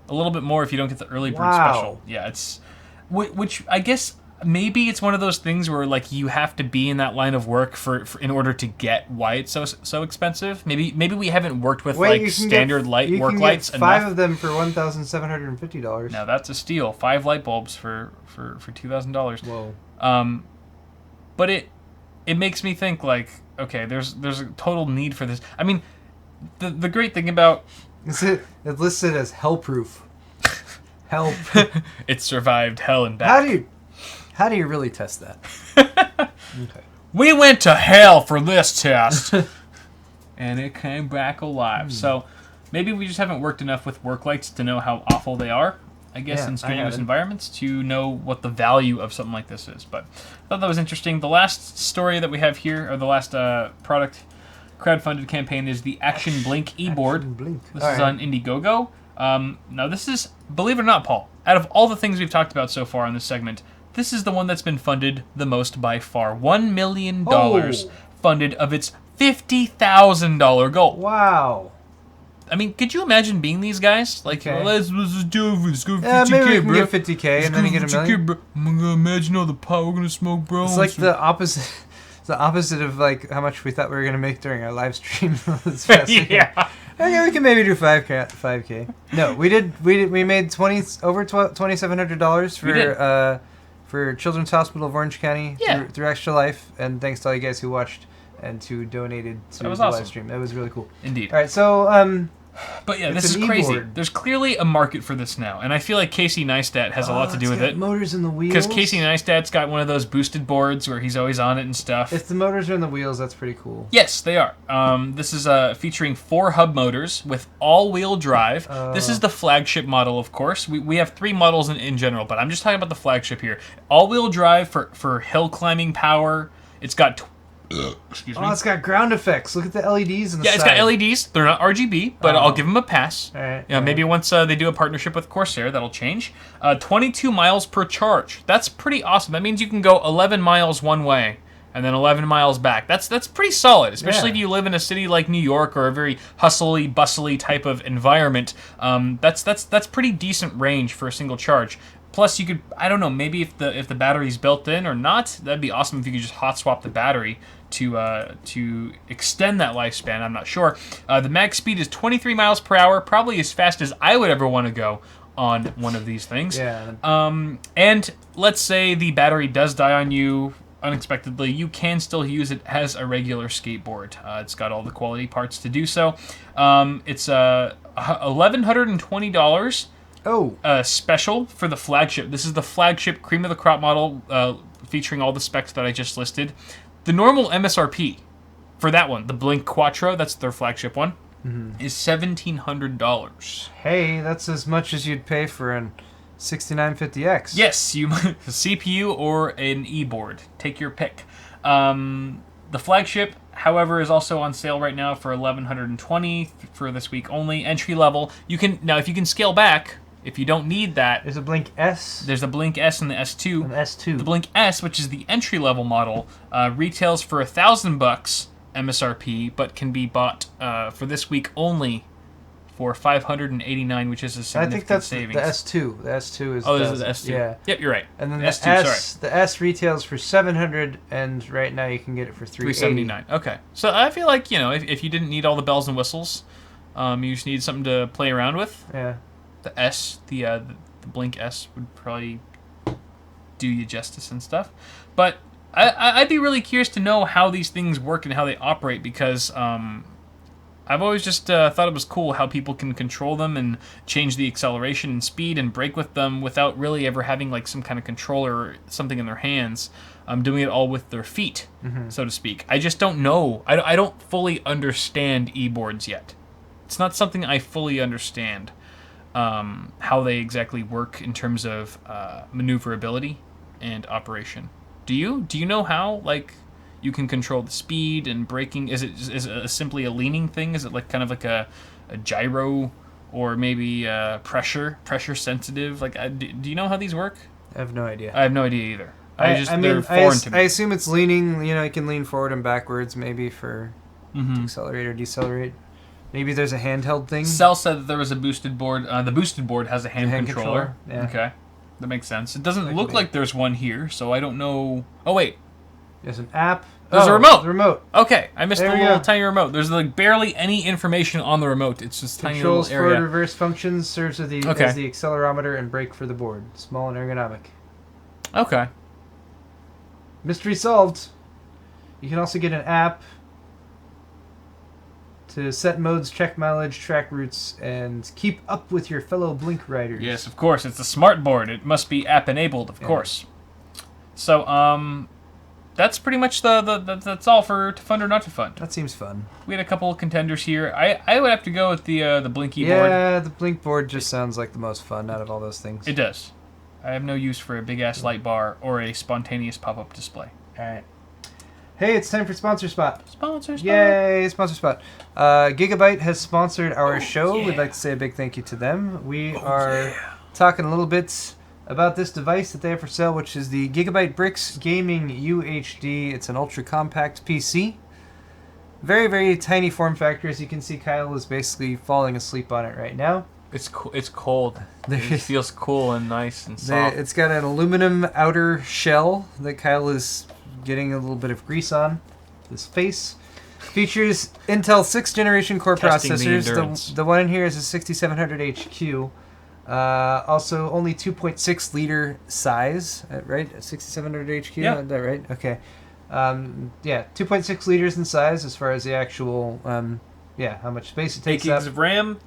A little bit more if you don't get the early bird Wow. special. Yeah, it's... Which I guess maybe it's one of those things where like you have to be in that line of work for in order to get why it's so expensive. Maybe we haven't worked with standard lights enough. You can get 5 of them for $1,750. Now that's a steal. 5 light bulbs for $2,000. Whoa. But it makes me think like, okay, there's a total need for this. I mean, the great thing about It's listed as hell-proof. Help. it survived hell and back. How do you really test that? Okay. We went to hell for this test, and it came back alive. So maybe we just haven't worked enough with work lights to know how awful they are, I guess, in strenuous environments to know what the value of something like this is. But I thought that was interesting. The last story that we have here, or the last product crowdfunded campaign, is the Action Blink eBoard. This is on Indiegogo. Now this is, believe it or not, Paul, out of all the things we've talked about so far in this segment, this is the one that's been funded the most by far. $1 million funded of its $50,000 goal. Wow. I mean, could you imagine being these guys? Like, let's do it. Let's go 50K, Yeah, maybe we can bro. get 50K and then you get $1 million. Bro. I'm gonna imagine all the pot we're gonna smoke, bro. It's like the opposite. The opposite of like how much we thought we were gonna make during our live stream this past weekend. Yeah. Okay, we can maybe do 5K. No, we made over $2,700 for Children's Hospital of Orange County through Extra Life, and thanks to all you guys who watched and who donated to the live stream. That was really cool. Indeed. All right, so but yeah, this is crazy. eBoard. There's clearly a market for this now, and I feel like Casey Neistat has a lot to do with it. Motors in the wheels. Because Casey Neistat's got one of those boosted boards where he's always on it and stuff. If the motors are in the wheels, that's pretty cool. Yes, they are. This is featuring 4 hub motors with all-wheel drive. This is the flagship model, of course. We have 3 models in general, but I'm just talking about the flagship here. All-wheel drive for hill climbing power. It's got... excuse me. Oh, it's got ground effects. Look at the LEDs in the side. Yeah, it's got LEDs. They're not RGB, but I'll give them a pass. All right. Maybe once they do a partnership with Corsair, that'll change. 22 miles per charge. That's pretty awesome. That means you can go 11 miles one way and then 11 miles back. That's pretty solid, especially if you live in a city like New York or a very hustly, bustly type of environment. That's pretty decent range for a single charge. Plus, you could, I don't know, maybe if the battery's built in or not, that'd be awesome if you could just hot swap the battery to extend that lifespan. I'm not sure. The max speed is 23 miles per hour, probably as fast as I would ever want to go on one of these things. Yeah. And let's say the battery does die on you unexpectedly, you can still use it as a regular skateboard. It's got all the quality parts to do so. It's $1,120. Special for the flagship. This is the flagship cream of the crop model, featuring all the specs that I just listed. The normal MSRP for that one, the Blink Quattro, that's their flagship one, is $1,700. Hey, that's as much as you'd pay for an 6950X. Yes, a CPU or an eBoard. Take your pick. The flagship, however, is also on sale right now for $1,120 for this week only. Entry level. If you can scale back. If you don't need that... There's a Blink S. There's a Blink S and the S2. An S2. The Blink S, which is the entry-level model, retails for $1,000 MSRP, but can be bought for this week only for $589, which is a significant savings. I think that's the S2. The S2 is... Oh, this is the S2. Yeah. Yep, you're right. And then the S2, the S retails for $700, and right now you can get it for $379. Okay. So I feel like, if you didn't need all the bells and whistles, you just need something to play around with. Yeah. The S, the Blink S would probably do you justice and stuff. But I'd be really curious to know how these things work and how they operate, because I've always just thought it was cool how people can control them and change the acceleration and speed and brake with them without really ever having like some kind of controller or something in their hands. Doing it all with their feet, so to speak. I just don't know. I don't fully understand eBoards yet. It's not something I fully understand. How they exactly work in terms of maneuverability and operation. Do you know how you can control the speed and braking? Is it simply a leaning thing? Is it kind of like a gyro, or maybe pressure sensitive? Do you know how these work? I have no idea. I have no idea either. They're foreign to me. I assume it's leaning. You can lean forward and backwards, maybe for to accelerate or decelerate. Maybe there's a handheld thing. Cell said that there was a boosted board. The boosted board has a hand controller. Yeah. Okay. That makes sense. It doesn't look like there's one here, so I don't know. Oh, wait. There's an app. There's a remote. The remote. Okay. I missed the little tiny remote. There's like barely any information on the remote. It's just tiny little area. Controls forward reverse functions, serves as the accelerometer and brake for the board. Small and ergonomic. Okay. Mystery solved. You can also get an app to set modes, check mileage, track routes, and keep up with your fellow Blink riders. Yes, of course. It's a smart board. It must be app enabled, of course. So, that's pretty much that's all for to fund or not to fund. That seems fun. We had a couple of contenders here. I would have to go with the Blinky board. Yeah, the Blink board just sounds like the most fun out of all those things. It does. I have no use for a big ass light bar or a spontaneous pop up display. All right. Hey, it's time for Sponsor Spot. Sponsor Spot. Yay, Sponsor Spot. GIGABYTE has sponsored our show. Yeah. We'd like to say a big thank you to them. We are talking a little bit about this device that they have for sale, which is the GIGABYTE Bricks Gaming UHD. It's an ultra compact PC. Very, very tiny form factor. As you can see, Kyle is basically falling asleep on it right now. It's cold. It feels cool and nice and soft. It's got an aluminum outer shell that Kyle is getting a little bit of grease on his face. Features Intel 6th generation core processors. The one in here is a 6700 HQ. Also, only 2.6 liter size, right? 6700 HQ, yeah. Is that right? Okay. 2.6 liters in size as far as the actual, how much space it takes 8 gigs of RAM,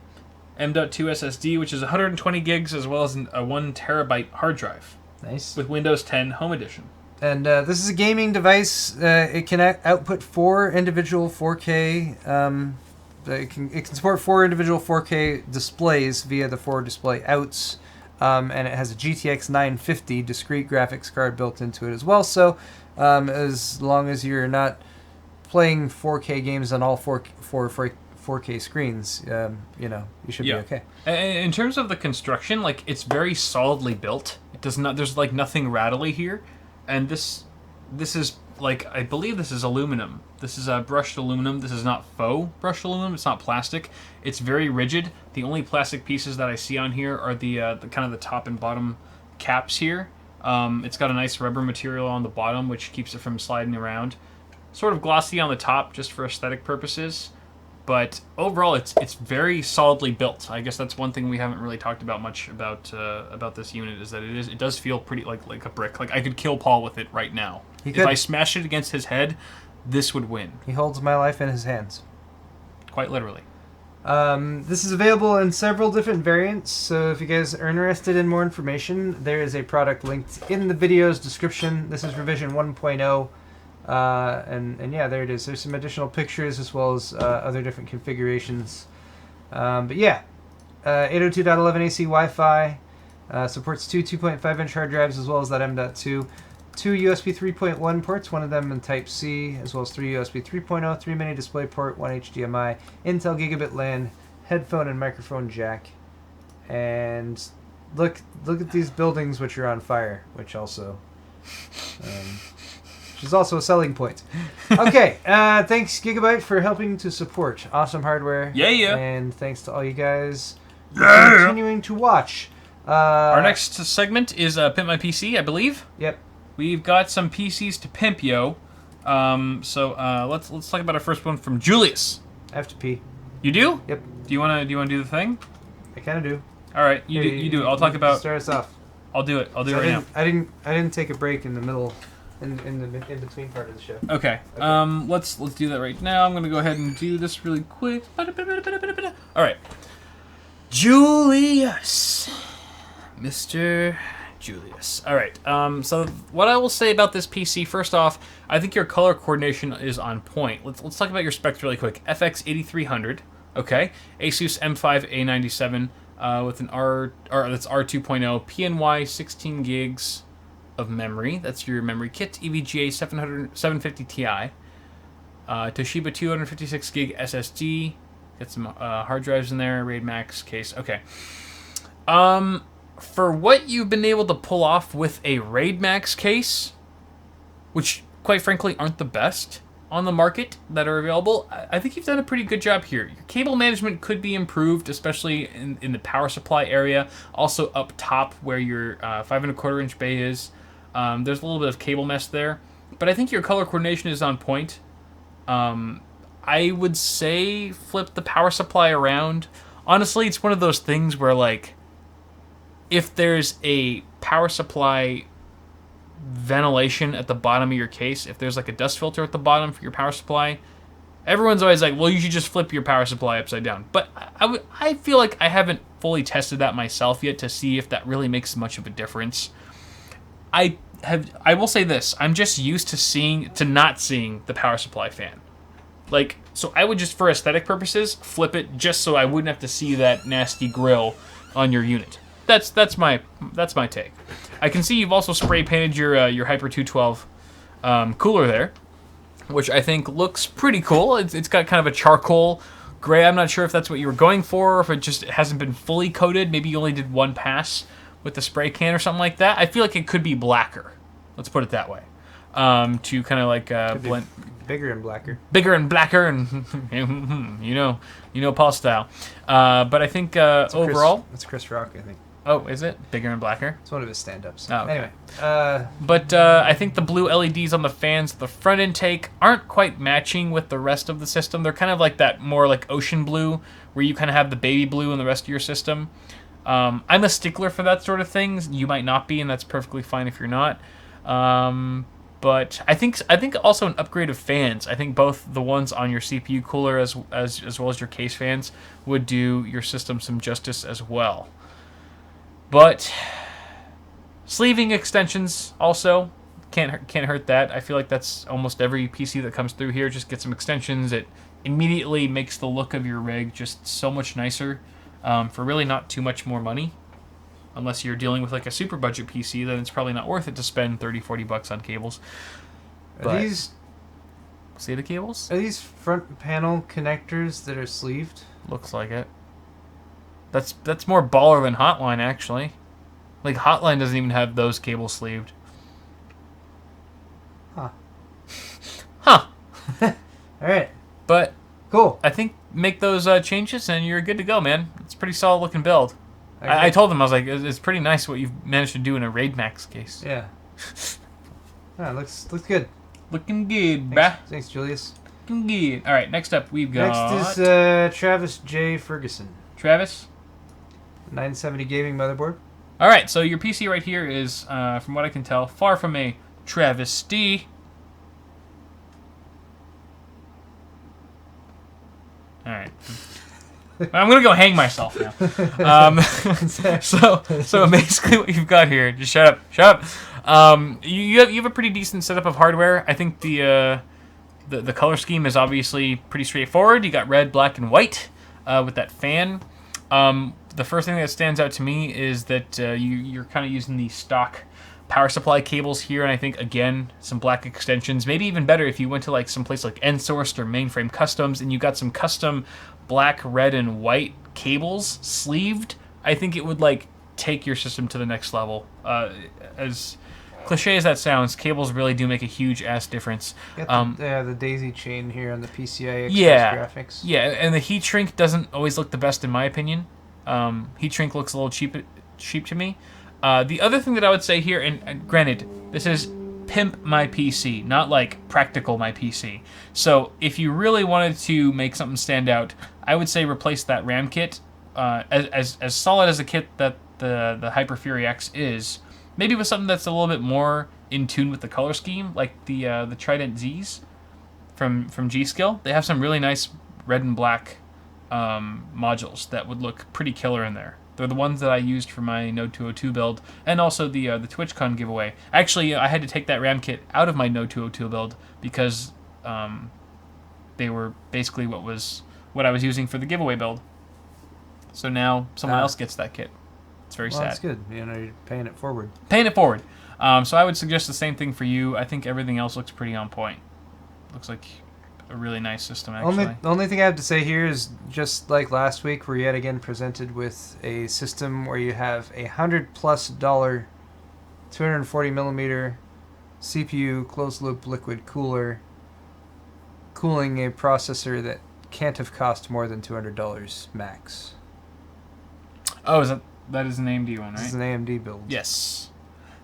M.2 SSD, which is 120 gigs, as well as a 1 terabyte hard drive. Nice. With Windows 10 Home Edition. And this is a gaming device. It can output 4 individual 4K. It can support 4 individual 4K displays via the 4 display outs. And it has a GTX 950 discrete graphics card built into it as well. So as long as you're not playing 4K games on all 4K screens, you should be okay. In terms of the construction, like, it's very solidly built. It does not. There's like nothing rattly here. And this is, like, I believe this is aluminum. This is brushed aluminum. This is not faux brushed aluminum. It's not plastic. It's very rigid. The only plastic pieces that I see on here are the kind of the top and bottom caps here. It's got a nice rubber material on the bottom, which keeps it from sliding around. Sort of glossy on the top, just for aesthetic purposes. But overall, it's very solidly built. I guess that's one thing we haven't really talked about much about this unit, is that it does feel pretty like a brick. Like, I could kill Paul with it right now. If I smashed it against his head, this would win. He holds my life in his hands. Quite literally. This is available in several different variants, so if you guys are interested in more information, there is a product linked in the video's description. This is revision 1.0. And yeah, there it is. There's some additional pictures as well as other different configurations. But yeah, 802.11 AC Wi-Fi, supports 2 2.5-inch hard drives as well as that M.2, 2 USB 3.1 ports, one of them in Type-C, as well as 3 USB 3.0, 3 mini display port, 1 HDMI, Intel Gigabit LAN, headphone and microphone jack. And look at these buildings which are on fire, which also... which is also a selling point. Okay, thanks GIGABYTE for helping to support awesome hardware. Yeah. And thanks to all you guys for continuing to watch. Our next segment is Pimp My PC, I believe. Yep. We've got some PCs to pimp, yo. So let's talk about our first one from Julius. I have to pee. You do? Yep. Do you wanna do the thing? I kind of do. All right, you do it. I'll talk about. Start us off. I'll do it. I'll do it right now. I didn't take a break in the middle. In the in-between part of the show. Okay. Let's do that right now. I'm gonna go ahead and do this really quick. All right. Julius, Mr. Julius. All right. So what I will say about this PC, first off, I think your color coordination is on point. Let's talk about your specs really quick. FX 8300. Okay. Asus M5 A97 with an that's R2.0 PNY 16 gigs. Of memory. That's your memory kit. EVGA 750 Ti. Toshiba 256 gig SSD. Get some hard drives in there. RAID Max case. Okay. For what you've been able to pull off with a RAID Max case, which quite frankly aren't the best, on the market that are available. I think you've done a pretty good job here. Your cable management could be improved, especially in the power supply area. Also up top where your 5¼ inch bay is. There's a little bit of cable mess there. But I think your color coordination is on point. I would say flip the power supply around. Honestly, it's one of those things where, like, if there's a power supply ventilation at the bottom of your case, if there's like a dust filter at the bottom for your power supply, everyone's always like, well, you should just flip your power supply upside down. But I feel like I haven't fully tested that myself yet to see if that really makes much of a difference. I will say this, I'm just used to not seeing the power supply fan. Like, so I would just, for aesthetic purposes, flip it just so I wouldn't have to see that nasty grill on your unit. That's my take. I can see you've also spray painted your Hyper 212 cooler there, which I think looks pretty cool. It's got kind of a charcoal gray. I'm not sure if that's what you were going for, or if it hasn't been fully coated. Maybe you only did one pass with the spray can or something like that. I feel like it could be blacker. Let's put it that way. To kind of like blend. Bigger and blacker. Bigger and blacker, and you know Paul style. But I think overall, that's Chris Rock, I think. Oh, is it bigger and blacker? It's one of his stand-ups. Oh, okay. Anyway, but I think the blue LEDs on the fans, the front intake, aren't quite matching with the rest of the system. They're kind of like that more like ocean blue, where you kind of have the baby blue in the rest of your system. I'm a stickler for that sort of thing. You might not be, and that's perfectly fine if you're not. But I think also an upgrade of fans. I think both the ones on your CPU cooler as well as your case fans would do your system some justice as well. But sleeving extensions also can't hurt that. I feel like that's almost every PC that comes through here. Just get some extensions. It immediately makes the look of your rig just so much nicer for really not too much more money. Unless you're dealing with like a super budget PC, then it's probably not worth it to spend $30-40 on cables. Are these SATA cables? Are these front panel connectors that are sleeved? Looks like it. That's more baller than Hotline, actually. Like, Hotline doesn't even have those cables sleeved. Huh. Huh. Alright. But cool. I think make those changes and you're good to go, man. It's a pretty solid looking build. I told them, I was like, it's pretty nice what you've managed to do in a Raid Max case. Yeah. Looks good. Looking good, bruh. Thanks, Julius. Looking good. Alright, next up we've got... Next is Travis J. Ferguson. Travis? 970 gaming motherboard. Alright, so your PC right here is, from what I can tell, far from a travesty. Alright. I'm gonna go hang myself now. So basically what you've got here, just shut up. You have a pretty decent setup of hardware. I think the color scheme is obviously pretty straightforward. You got red, black, and white with that fan. The first thing that stands out to me is that you're kind of using the stock power supply cables here, and I think, again, some black extensions. Maybe even better if you went to like some place like NSourced or Mainframe Customs and you got some custom black, red, and white cables sleeved. I think it would like take your system to the next level. As cliche as that sounds, cables really do make a huge ass difference. Got the daisy chain here on the PCI Express graphics. Yeah, and the heat shrink doesn't always look the best in my opinion. Heat shrink looks a little cheap to me. The other thing that I would say here, and granted, this is PIMP my PC, not like practical my PC. So if you really wanted to make something stand out, I would say replace that RAM kit. As solid as a kit that the Hyper Fury X is, maybe with something that's a little bit more in tune with the color scheme, like the Trident Zs from G-Skill. They have some really nice red and black modules that would look pretty killer in there. They're the ones that I used for my Node 202 build, and also the TwitchCon giveaway. Actually, I had to take that RAM kit out of my Node 202 build because they were basically what I was using for the giveaway build. So now someone else gets that kit. It's very sad. That's good. You know, you're paying it forward. Paying it forward. So I would suggest the same thing for you. I think everything else looks pretty on point. Looks like a really nice system, actually. The only thing I have to say here is, just like last week, we're yet again presented with a system where you have a $100+ 240mm CPU closed loop liquid cooler cooling a processor that can't have cost more than $200 max. Oh, that is an AMD one, right? This is an AMD build. Yes.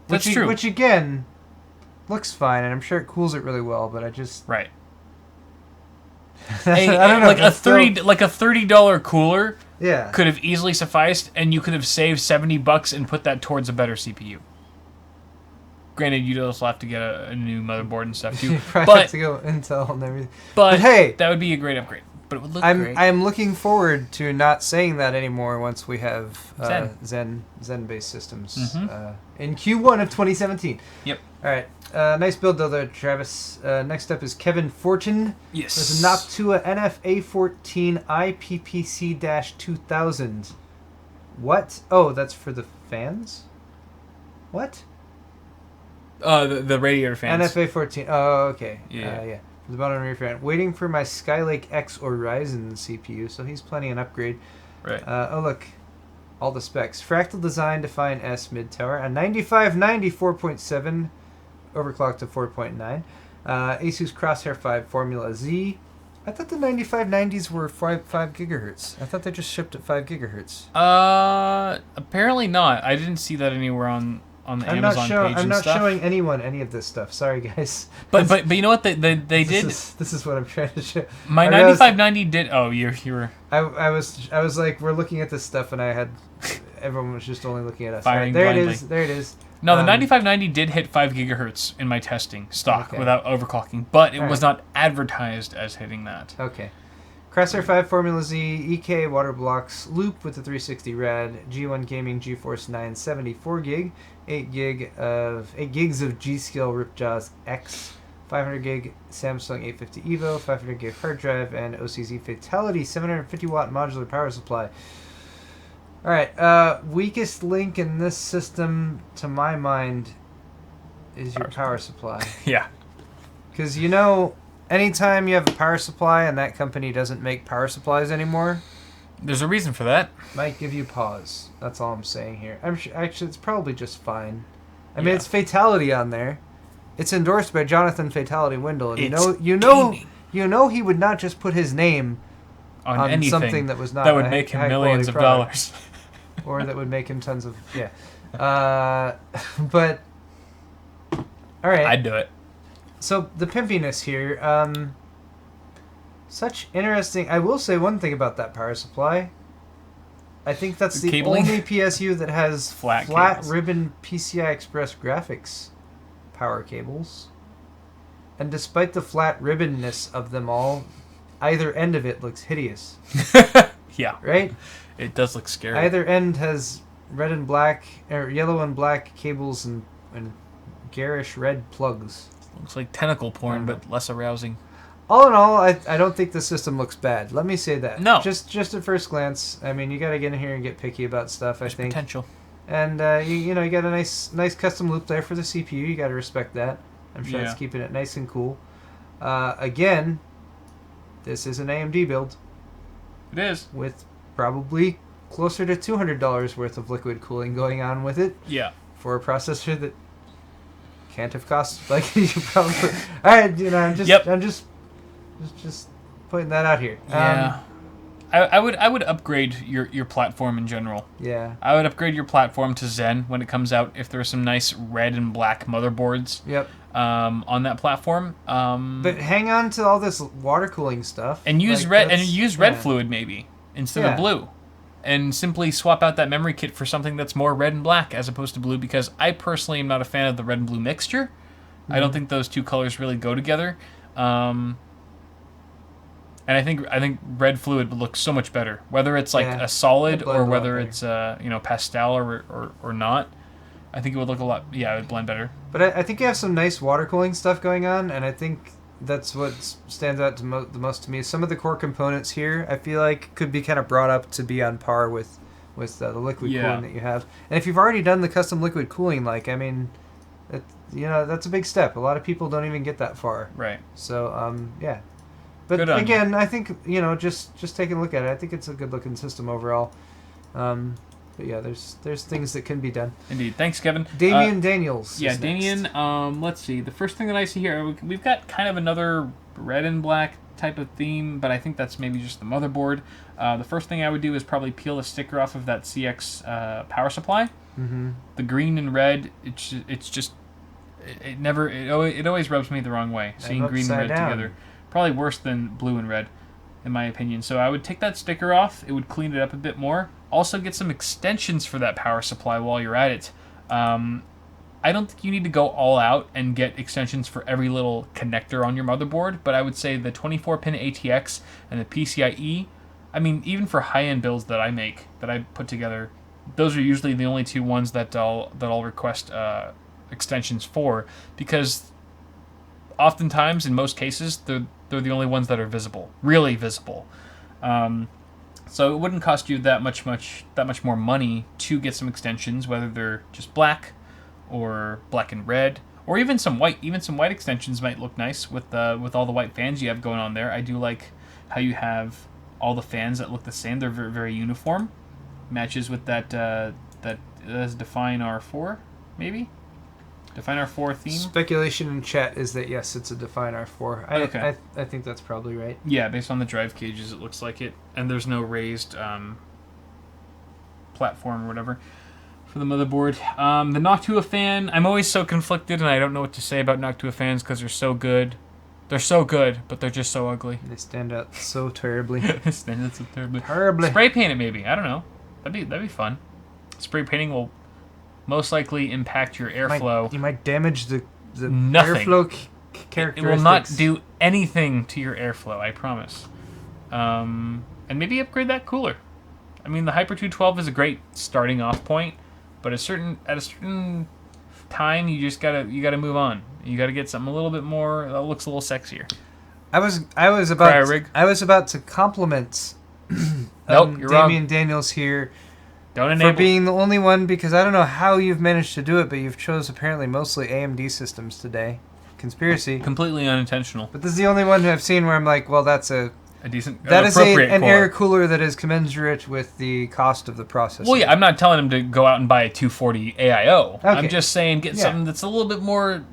That's true. Which, again, looks fine, and I'm sure it cools it really well, but I just... Right. I don't know. Like a $30 cooler Yeah. could have easily sufficed, and you could have saved $70 and put that towards a better CPU. Granted, you'd also have to get a new motherboard and stuff too. You probably have to go Intel and everything. But hey, that would be a great upgrade. But it would look great. I'm looking forward to not saying that anymore once we have Zen-based systems in Q1 of 2017. Yep. All right. Nice build though, Travis. Next up is Kevin Fortune. Yes. There's a Noctua NFA14 IPPC-2000. What? Oh, that's for the fans? What? The radiator fans. NFA14. Oh, okay. Yeah. Yeah. The bottom rear fan. Waiting for my Skylake X or Ryzen CPU, so he's planning an upgrade. Right. Oh, look. All the specs. Fractal design, Define S mid tower. A 9590 4.7, overclocked to 4.9. Asus Crosshair 5 Formula Z. I thought the 9590s were 5 gigahertz. I thought they just shipped at 5 gigahertz. Apparently not. I didn't see that anywhere on the Amazon page I'm not stuff. showing anyone any of this stuff. Sorry, guys. But you know what they did? This is what I'm trying to show. My 9590 did. Oh, you were. I was like, we're looking at this stuff, and everyone was just only looking at us. Firing There blindly. There it is. No, the 9590 did hit 5 gigahertz in my testing stock without overclocking, but it was not advertised as hitting that. Okay. Crosshair 5 Formula Z, EK water blocks, loop with the 360 rad, G1 Gaming GeForce 970 4 gig, 8 gigs of G-Skill Ripjaws X, 500 gig Samsung 850 EVO, 500 gig hard drive, and OCZ Fatality 750 watt modular power supply. All right, weakest link in this system, to my mind, is your power supply. Yeah. Because anytime you have a power supply and that company doesn't make power supplies anymore, there's a reason for that. Might give you pause. That's all I'm saying here. I'm sure, actually, it's probably just fine. I mean, it's Fatality on there. It's endorsed by Jonathan Fatality Windle, and you know he would not just put his name on anything something that was not that would make him millions of dollars, or that would make him tons of But all right, I'd do it. So the pimpiness here, such interesting. I will say one thing about that power supply. I think that's the only PSU that has flat ribbon PCI Express graphics power cables. And despite the flat ribbonness of them all, either end of it looks hideous. Yeah. Right? It does look scary. Either end has red and black, or yellow and black cables and garish red plugs. Looks like tentacle porn, but less arousing. All in all, I don't think the system looks bad. Let me say that. No. Just at first glance, I mean, you got to get in here and get picky about stuff, I think. Potential. And, you got a nice custom loop there for the CPU. You got to respect that. I'm sure it's keeping it nice and cool. Again, this is an AMD build. It is. With probably closer to $200 worth of liquid cooling going on with it. Yeah. For a processor that can't have cost like you probably. All right, I'm just putting that out here. Yeah. I would upgrade your platform in general. Yeah. I would upgrade your platform to Zen when it comes out. If there's some nice red and black motherboards. Yep. On that platform. But hang on to all this water cooling stuff. And use red fluid maybe instead of blue. And simply swap out that memory kit for something that's more red and black as opposed to blue, because I personally am not a fan of the red and blue mixture. Mm-hmm. I don't think those two colors really go together. And I think red fluid would look so much better, whether it's like a solid or whether it's pastel or not. I think it would look a lot. Yeah, it would blend better. But I think you have some nice water cooling stuff going on, and I think that's what stands out the most to me. Some of the core components here, I feel like, could be kind of brought up to be on par with the liquid cooling that you have. And if you've already done the custom liquid cooling, that's a big step. A lot of people don't even get that far. Right. So yeah. But again, I think just taking a look at it, I think it's a good looking system overall. But yeah, there's things that can be done. Indeed. Thanks, Kevin. Damien Daniels. Yeah, Damien. Let's see. The first thing that I see here, we've got kind of another red and black type of theme, but I think that's maybe just the motherboard. The first thing I would do is probably peel the sticker off of that CX power supply. Mm-hmm. The green and red, it's just it always rubs me the wrong way. Seeing green and red together, probably worse than blue and red, in my opinion. So I would take that sticker off. It would clean it up a bit more. Also, get some extensions for that power supply while you're at it. I don't think you need to go all out and get extensions for every little connector on your motherboard, but I would say the 24-pin ATX and the PCIe, I mean, even for high-end builds that I make, that I put together, those are usually the only two ones that I'll request extensions for, because oftentimes, in most cases, they're the only ones that are visible, really visible. So it wouldn't cost you that much more money to get some extensions, whether they're just black or black and red, or even some white. Even some white extensions might look nice with all the white fans you have going on there. I do like how you have all the fans that look the same. They're very, very uniform. Matches with that Define R4, maybe? Define R4 theme? Speculation in chat is that yes, it's a Define R4. Okay. I think that's probably right. Yeah, based on the drive cages, it looks like it. And there's no raised platform or whatever for the motherboard. The Noctua fan, I'm always so conflicted, and I don't know what to say about Noctua fans because they're so good. They're so good, but they're just so ugly. They stand out so terribly. They stand out so terribly. Terribly. Spray paint it, maybe. I don't know. That'd be fun. Spray painting will most likely impact your airflow. You might damage the Nothing. airflow characteristics. It will not do anything to your airflow, I promise. And maybe upgrade that cooler. I mean, the Hyper 212 is a great starting off point, but at a certain time, you gotta move on. You gotta get something a little bit more that looks a little sexier. I was about to compliment Nope, you're Damian wrong. Daniels here For being the only one, because I don't know how you've managed to do it, but you've chose apparently mostly AMD systems today. Conspiracy. Completely unintentional. But this is the only one I've seen where I'm like, well, that's an appropriate core. air cooler that is commensurate with the cost of the processor. Well, yeah, I'm not telling him to go out and buy a 240 AIO. Okay. I'm just saying get something that's a little bit more,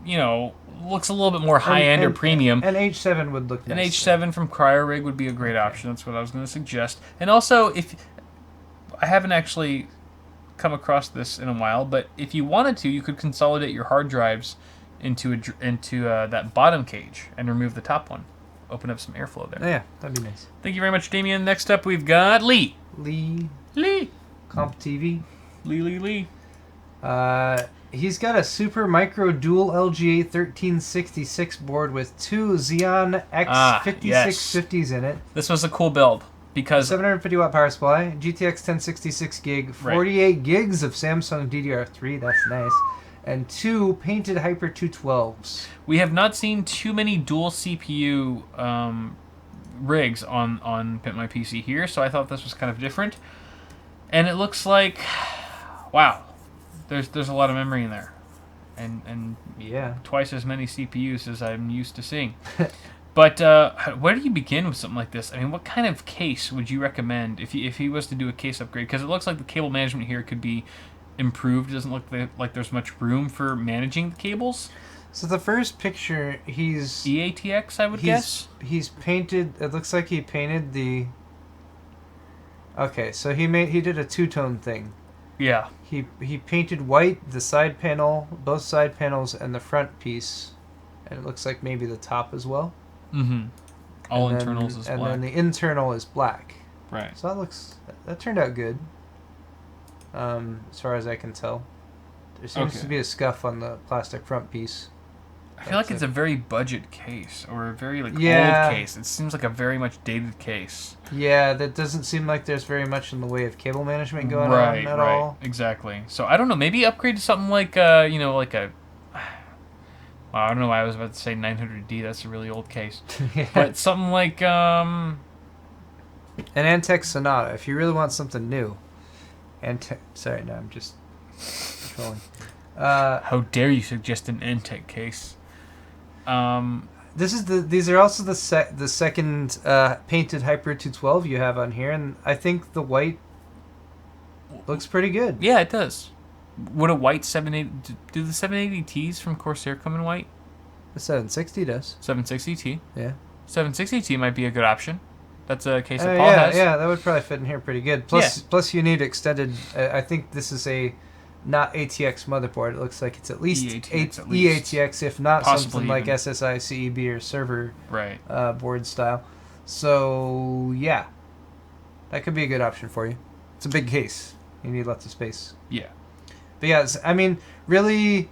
looks a little bit more high-end or premium. An H7 would look nice. An H7 from CryoRig would be a great option. That's what I was going to suggest. And also, if I haven't actually come across this in a while, but if you wanted to, you could consolidate your hard drives into that bottom cage and remove the top one. Open up some airflow there. Yeah, that'd be nice. Thank you very much, Damien. Next up, we've got Lee. Comp TV. Lee. He's got a Super Micro Dual LGA 1366 board with two Xeon X5650s in it. This was a cool build because 750 watt power supply, GTX 1066 gig, 48 gigs of Samsung DDR3. That's nice. And two painted Hyper 212s. We have not seen too many dual CPU rigs on Pimp My PC here, so I thought this was kind of different. And it looks like, wow, there's a lot of memory in there, and yeah, twice as many CPUs as I'm used to seeing. But where do you begin with something like this? I mean, what kind of case would you recommend if he was to do a case upgrade? Because it looks like the cable management here could be improved. It doesn't look like there's much room for managing the cables. So the first picture, he's EATX, I would guess. He's painted. It looks like he painted the. Okay, so he did a two-tone thing. Yeah. He painted white the side panel, both side panels, and the front piece, and it looks like maybe the top as well. Mm-hmm. All internals is black. And then the internal is black. Right. So that turned out good. As far as I can tell, there seems to be a scuff on the plastic front piece. I feel like it's a very budget case, or a very old case. It seems like a very much dated case. Yeah, that doesn't seem like there's very much in the way of cable management going on at all. Exactly. So I don't know. Maybe upgrade to something like like a. Well, I don't know why I was about to say 900D. That's a really old case. Yeah. But something like an Antec Sonata, if you really want something new. Sorry, no, I'm just trolling. How dare you suggest an Antec case? These are also the second painted Hyper 212 you have on here, and I think the white looks pretty good. Yeah, it does. Would a white 780... Do the 780Ts from Corsair come in white? The 760 does. 760T? Yeah. 760T might be a good option. That's a case that Paul has. Yeah, that would probably fit in here pretty good. Plus you need extended. I think this is a not ATX motherboard. It looks like it's at least EATX, if not possibly something like SSI, CEB, or server board style. So yeah, that could be a good option for you. It's a big case. You need lots of space. Yeah. But yeah, I mean, really,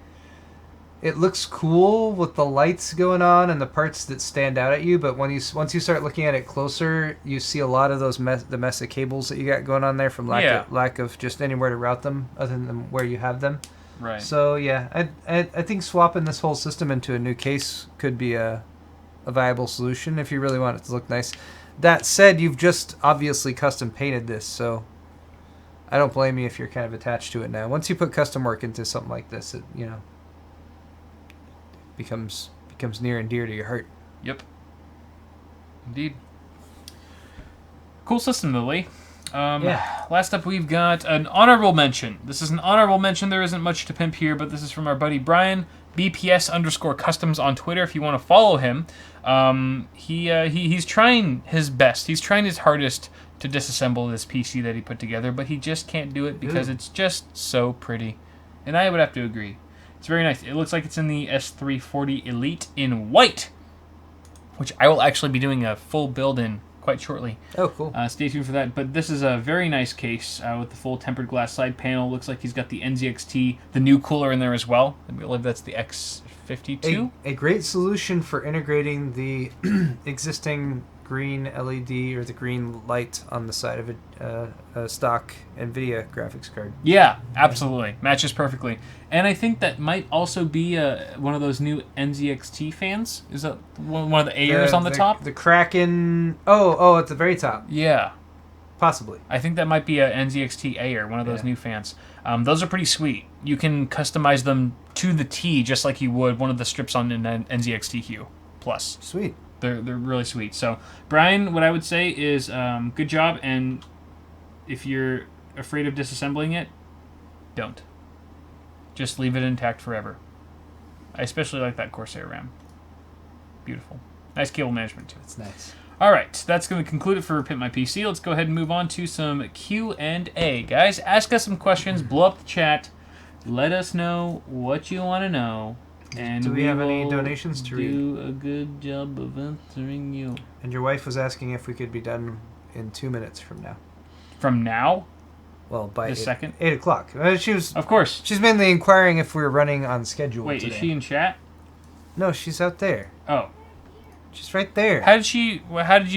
it looks cool with the lights going on and the parts that stand out at you. But once you start looking at it closer, you see a lot of those the mess of cables that you got going on there from lack of just anywhere to route them other than where you have them. Right. So yeah, I think swapping this whole system into a new case could be a viable solution if you really want it to look nice. That said, you've just obviously custom painted this, so I don't blame you if you're kind of attached to it now. Once you put custom work into something like this, it becomes near and dear to your heart. Yep. Indeed. Cool system, though, Lee. Last up, we've got an honorable mention. This is an honorable mention. There isn't much to pimp here, but this is from our buddy Brian, BPS_customs on Twitter, if you want to follow him. He's trying his best. He's trying his hardest to disassemble this PC that he put together, but he just can't do it because it's just so pretty. And I would have to agree. It's very nice. It looks like it's in the S340 Elite in white, which I will actually be doing a full build in quite shortly. Oh, cool. Stay tuned for that. But this is a very nice case with the full tempered glass side panel. Looks like he's got the NZXT, the new cooler in there as well. I believe that's the X52. A great solution for integrating the existing green LED or the green light on the side of a stock Nvidia graphics card. Yeah, absolutely. Matches perfectly. And I think that might also be one of those new NZXT fans. Is that one of the Ayers on the top? The Kraken... Oh, at the very top. Yeah. Possibly. I think that might be a NZXT Ayer, one of those new fans. Those are pretty sweet. You can customize them to the T just like you would one of the strips on an NZXT Plus. Sweet. They're really sweet. So, Brian, what I would say is good job, and if you're afraid of disassembling it, don't. Just leave it intact forever. I especially like that Corsair RAM. Beautiful. Nice cable management, too. It's nice. All right, that's going to conclude it for Pimp My PC. Let's go ahead and move on to some Q&A. Guys, ask us some questions, blow up the chat, let us know what you want to know. And do we have any donations to read? Do a good job of answering you. And your wife was asking if we could be done in 2 minutes from now. From now? Well, by the second? 8 o'clock. She was. Of course. She's mainly inquiring if we were running on schedule. Wait, today. Is she in chat? No, she's out there. Oh. She's right there. How did you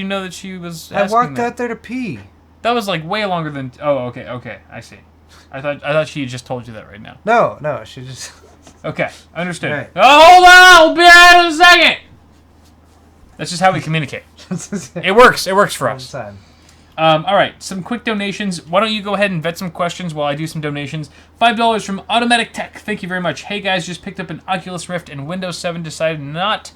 know that she was asking I walked that? out there to pee. That was like way longer than... Oh, okay, I see. I thought she just told you that right now. No, she just... Okay, understood. Right. Oh, hold on! We'll be out in a second! That's just how we communicate. It works for us. All right, some quick donations. Why don't you go ahead and vet some questions while I do some donations. $5 from Automatic Tech. Thank you very much. Hey, guys, just picked up an Oculus Rift and Windows 7 decided not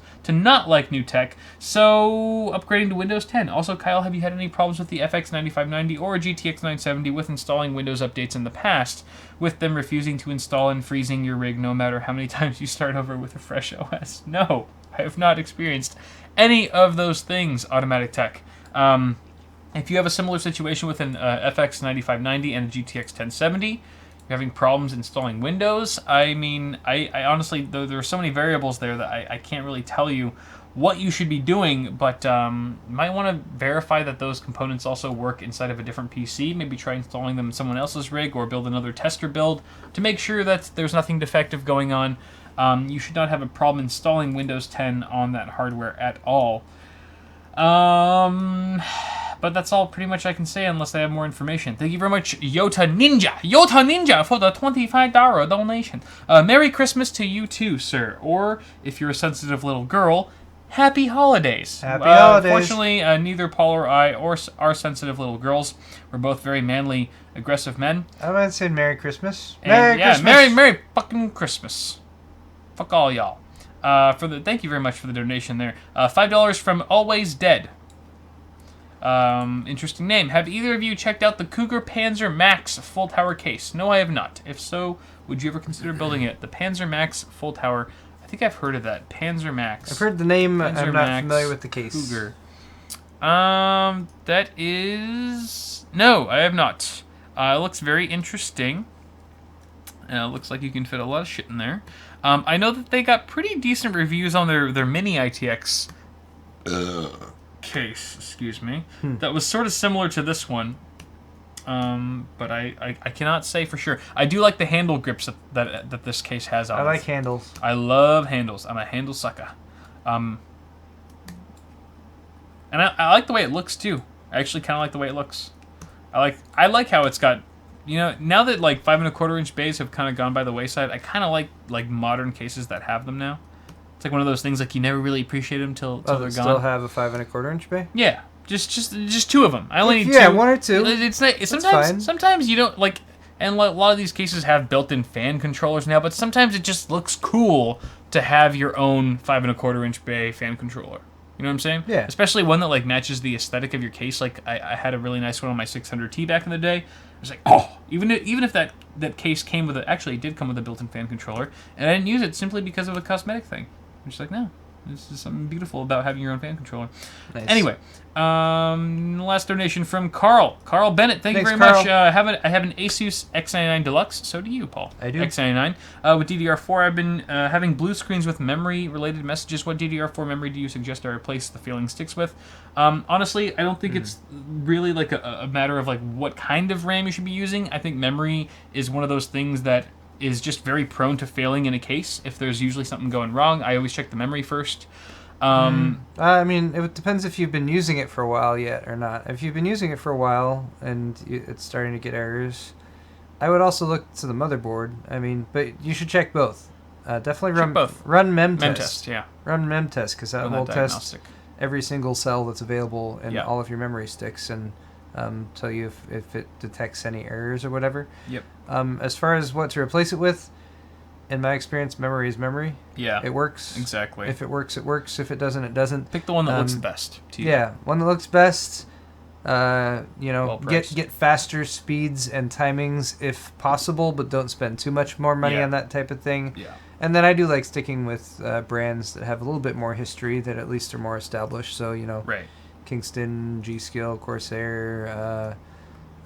like new tech, so upgrading to Windows 10. Also, Kyle, have you had any problems with the FX9590 or GTX 970 with installing Windows updates in the past, with them refusing to install and freezing your rig no matter how many times you start over with a fresh OS? No, I have not experienced any of those things, Automatic Tech. If you have a similar situation with an FX9590 and a GTX 1070, you're having problems installing Windows, I mean, I honestly, there are so many variables there that I can't really tell you what you should be doing, but you might want to verify that those components also work inside of a different PC. Maybe try installing them in someone else's rig or build another tester build to make sure that there's nothing defective going on. You should not have a problem installing Windows 10 on that hardware at all. But that's all pretty much I can say unless I have more information. Thank you very much, Yota Ninja, for the $25 donation. Merry Christmas to you too, sir. Or, if you're a sensitive little girl, Happy Holidays. Happy Holidays. Fortunately, neither Paul or I are sensitive little girls. We're both very manly, aggressive men. I would say Merry Christmas. Merry fucking Christmas. Fuck all y'all. Thank you very much for the donation there. $5 from Always Dead. Interesting name. Have either of you checked out the Cougar Panzer Max full tower case? No, I have not. If so, would you ever consider building it? The Panzer Max full tower. I think I've heard of that. Panzer Max. I've heard the name. Panzer I'm not Max familiar with the case. Cougar. That is... No, I have not. It looks very interesting. Looks like you can fit a lot of shit in there. I know that they got pretty decent reviews on their mini ITX case, excuse me. That was sort of similar to this one. But I cannot say for sure. I do like the handle grips that this case has on it. I like handles. I love handles. I'm a handle sucker. And I like the way it looks too. I actually kind of like the way it looks. I like how it's got, you know, now that like 5 1/4 inch bays have kind of gone by the wayside, I kind of like modern cases that have them now. It's like one of those things like you never really appreciate them till they're gone. Still have a 5 1/4 inch bay? Yeah. Just 2 of them. I only need 2. Yeah, 1 or 2. It's fine. Sometimes you don't like, and a lot of these cases have built-in fan controllers now. But sometimes it just looks cool to have your own 5 1/4 inch bay fan controller. You know what I'm saying? Yeah. Especially one that like matches the aesthetic of your case. Like I had a really nice one on my 600T back in the day. I was like, oh, even if that case came with actually it did come with a built-in fan controller, and I didn't use it simply because of a cosmetic thing. I'm just like, no. This is something beautiful about having your own fan controller. Nice. Anyway, last donation from Carl. Carl Bennett, thank you very Carl. much. I have an Asus X99 Deluxe. So do you, Paul. I do. X99. With DDR4, I've been having blue screens with memory-related messages. What DDR4 memory do you suggest I replace the failing sticks with? Honestly, I don't think it's really like a matter of like what kind of RAM you should be using. I think memory is one of those things that is just very prone to failing in a case. If there's usually something going wrong, I always check the memory first. I mean, it depends if you've been using it for a while yet or not. If you've been using it for a while and it's starting to get errors, I would also look to the motherboard. I mean, but you should check both. Definitely run both. Run memtest. Memtest, yeah. Run memtest because that will test diagnostic. every single cell that's available in Yeah. all of your memory sticks and tell you if it detects any errors or whatever. Yep. As far as what to replace it with, in my experience, memory is memory. Yeah. It works. Exactly. If it works, it works. If it doesn't, it doesn't. Pick the one that looks the best to you. Yeah, one that looks best. You know, Well-priced. get faster speeds and timings if possible, but don't spend too much more money Yeah. on that type of thing. Yeah. And then I do like sticking with brands that have a little bit more history, that at least are more established. So, you know, Right. Kingston, G-Skill, Corsair,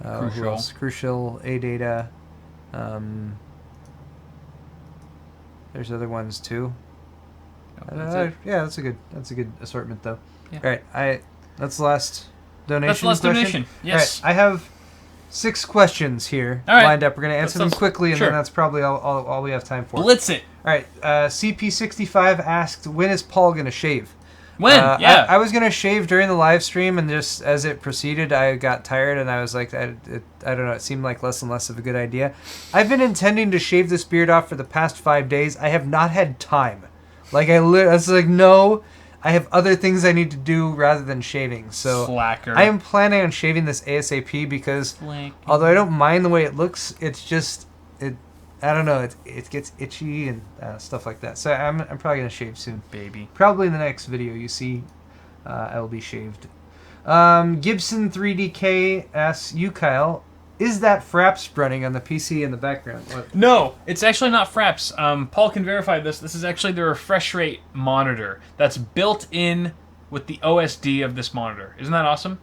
who Crucial. else? Crucial, A-Data. There's other ones too. That's it. Yeah, that's a good assortment though. Yeah. All right, that's the last donation. That's the last question. donation. Yes. All right, I have 6 questions here All right. lined up. We're gonna answer them Let's- quickly, and sure. then that's probably all we have time for. Blitz it. All right, CP65 asked, when is Paul gonna shave? When? Yeah. I was gonna shave during the live stream, and just as it proceeded, I got tired, and I was like, I don't know. It seemed like less and less of a good idea. I've been intending to shave this beard off for the past 5 days. I have not had time. Like I was like, no, I have other things I need to do rather than shaving. So Slacker. I am planning on shaving this ASAP because Slacker. although I don't mind the way it looks, it's just I don't know. It gets itchy and stuff like that. So I'm probably gonna shave soon. Baby. Probably in the next video you see, I will be shaved. Gibson 3DK asks you, Kyle, is that Fraps running on the PC in the background? What? No, it's actually not Fraps. Paul can verify this. This is actually the refresh rate monitor that's built in with the OSD of this monitor. Isn't that awesome?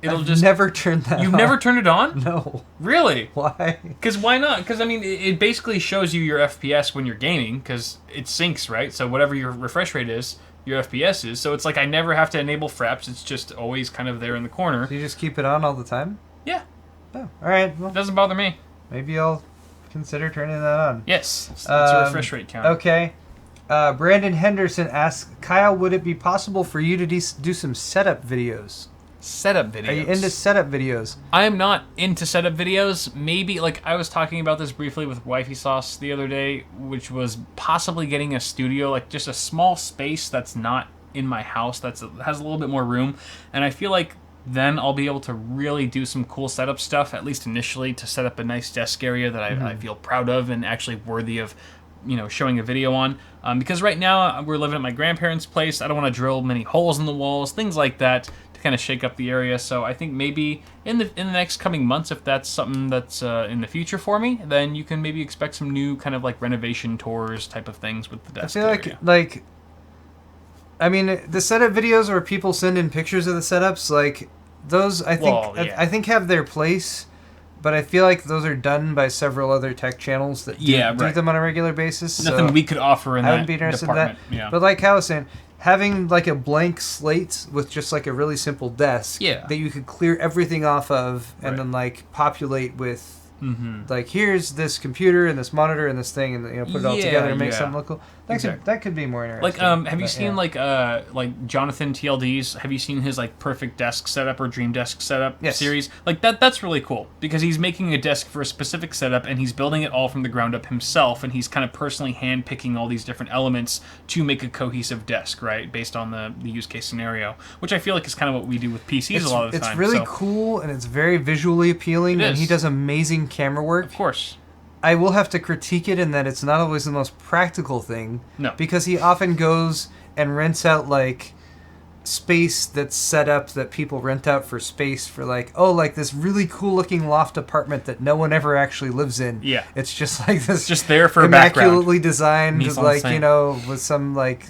I've never turned that on. You've never turned it on? No. Really? Why? Because why not? Because, I mean, it basically shows you your FPS when you're gaming, because it syncs, right? So whatever your refresh rate is, your FPS is. So it's like I never have to enable Fraps. It's just always kind of there in the corner. Do you just keep it on all the time? Yeah. Oh, all right. Well, It doesn't bother me. maybe I'll consider turning that on. Yes. It's a refresh rate counter. Okay. Brandon Henderson asks, Kyle, would it be possible for you to do some setup videos? Setup videos. Are you into setup videos? I am not into setup videos. Maybe, like, I was talking about this briefly with Wifey Sauce the other day, which was possibly getting a studio, like just a small space that's not in my house, has a little bit more room. And I feel like then I'll be able to really do some cool setup stuff, at least initially, to set up a nice desk area that I feel proud of and actually worthy of, you know, showing a video on. Because right now we're living at my grandparents' place. I don't want to drill many holes in the walls, things like that, to kind of shake up the area. So I think maybe in the next coming months, if that's something that's in the future for me, then you can maybe expect some new kind of like renovation tours type of things with the desk area. I feel like I mean, the setup videos where people send in pictures of the setups, like those, I think have their place. But I feel like those are done by several other tech channels that do them on a regular basis. Nothing we could offer in that I would be interested department. in that. Yeah. But like Hal was saying, having like a blank slate with just like a really simple desk that you could clear everything off of and then like populate with like, here's this computer and this monitor and this thing, and put it all together and make something look cool. That could be more interesting. Like, have you seen like Jonathan TLD's? Have you seen his like perfect desk setup or dream desk setup series? Like that's really cool because he's making a desk for a specific setup and he's building it all from the ground up himself, and he's kind of personally hand picking all these different elements to make a cohesive desk, right, based on the use case scenario, which I feel like is kind of what we do with PCs a lot of the time. It's really cool and it's very visually appealing, and he does amazing camera work. Of course. I will have to critique it in that it's not always the most practical thing. No. Because he often goes and rents out, like, space that's set up that people rent out for space for, like, like this really cool-looking loft apartment that no one ever actually lives in. Yeah. It's just like this... just there for immaculately background. designed, like, with some, like,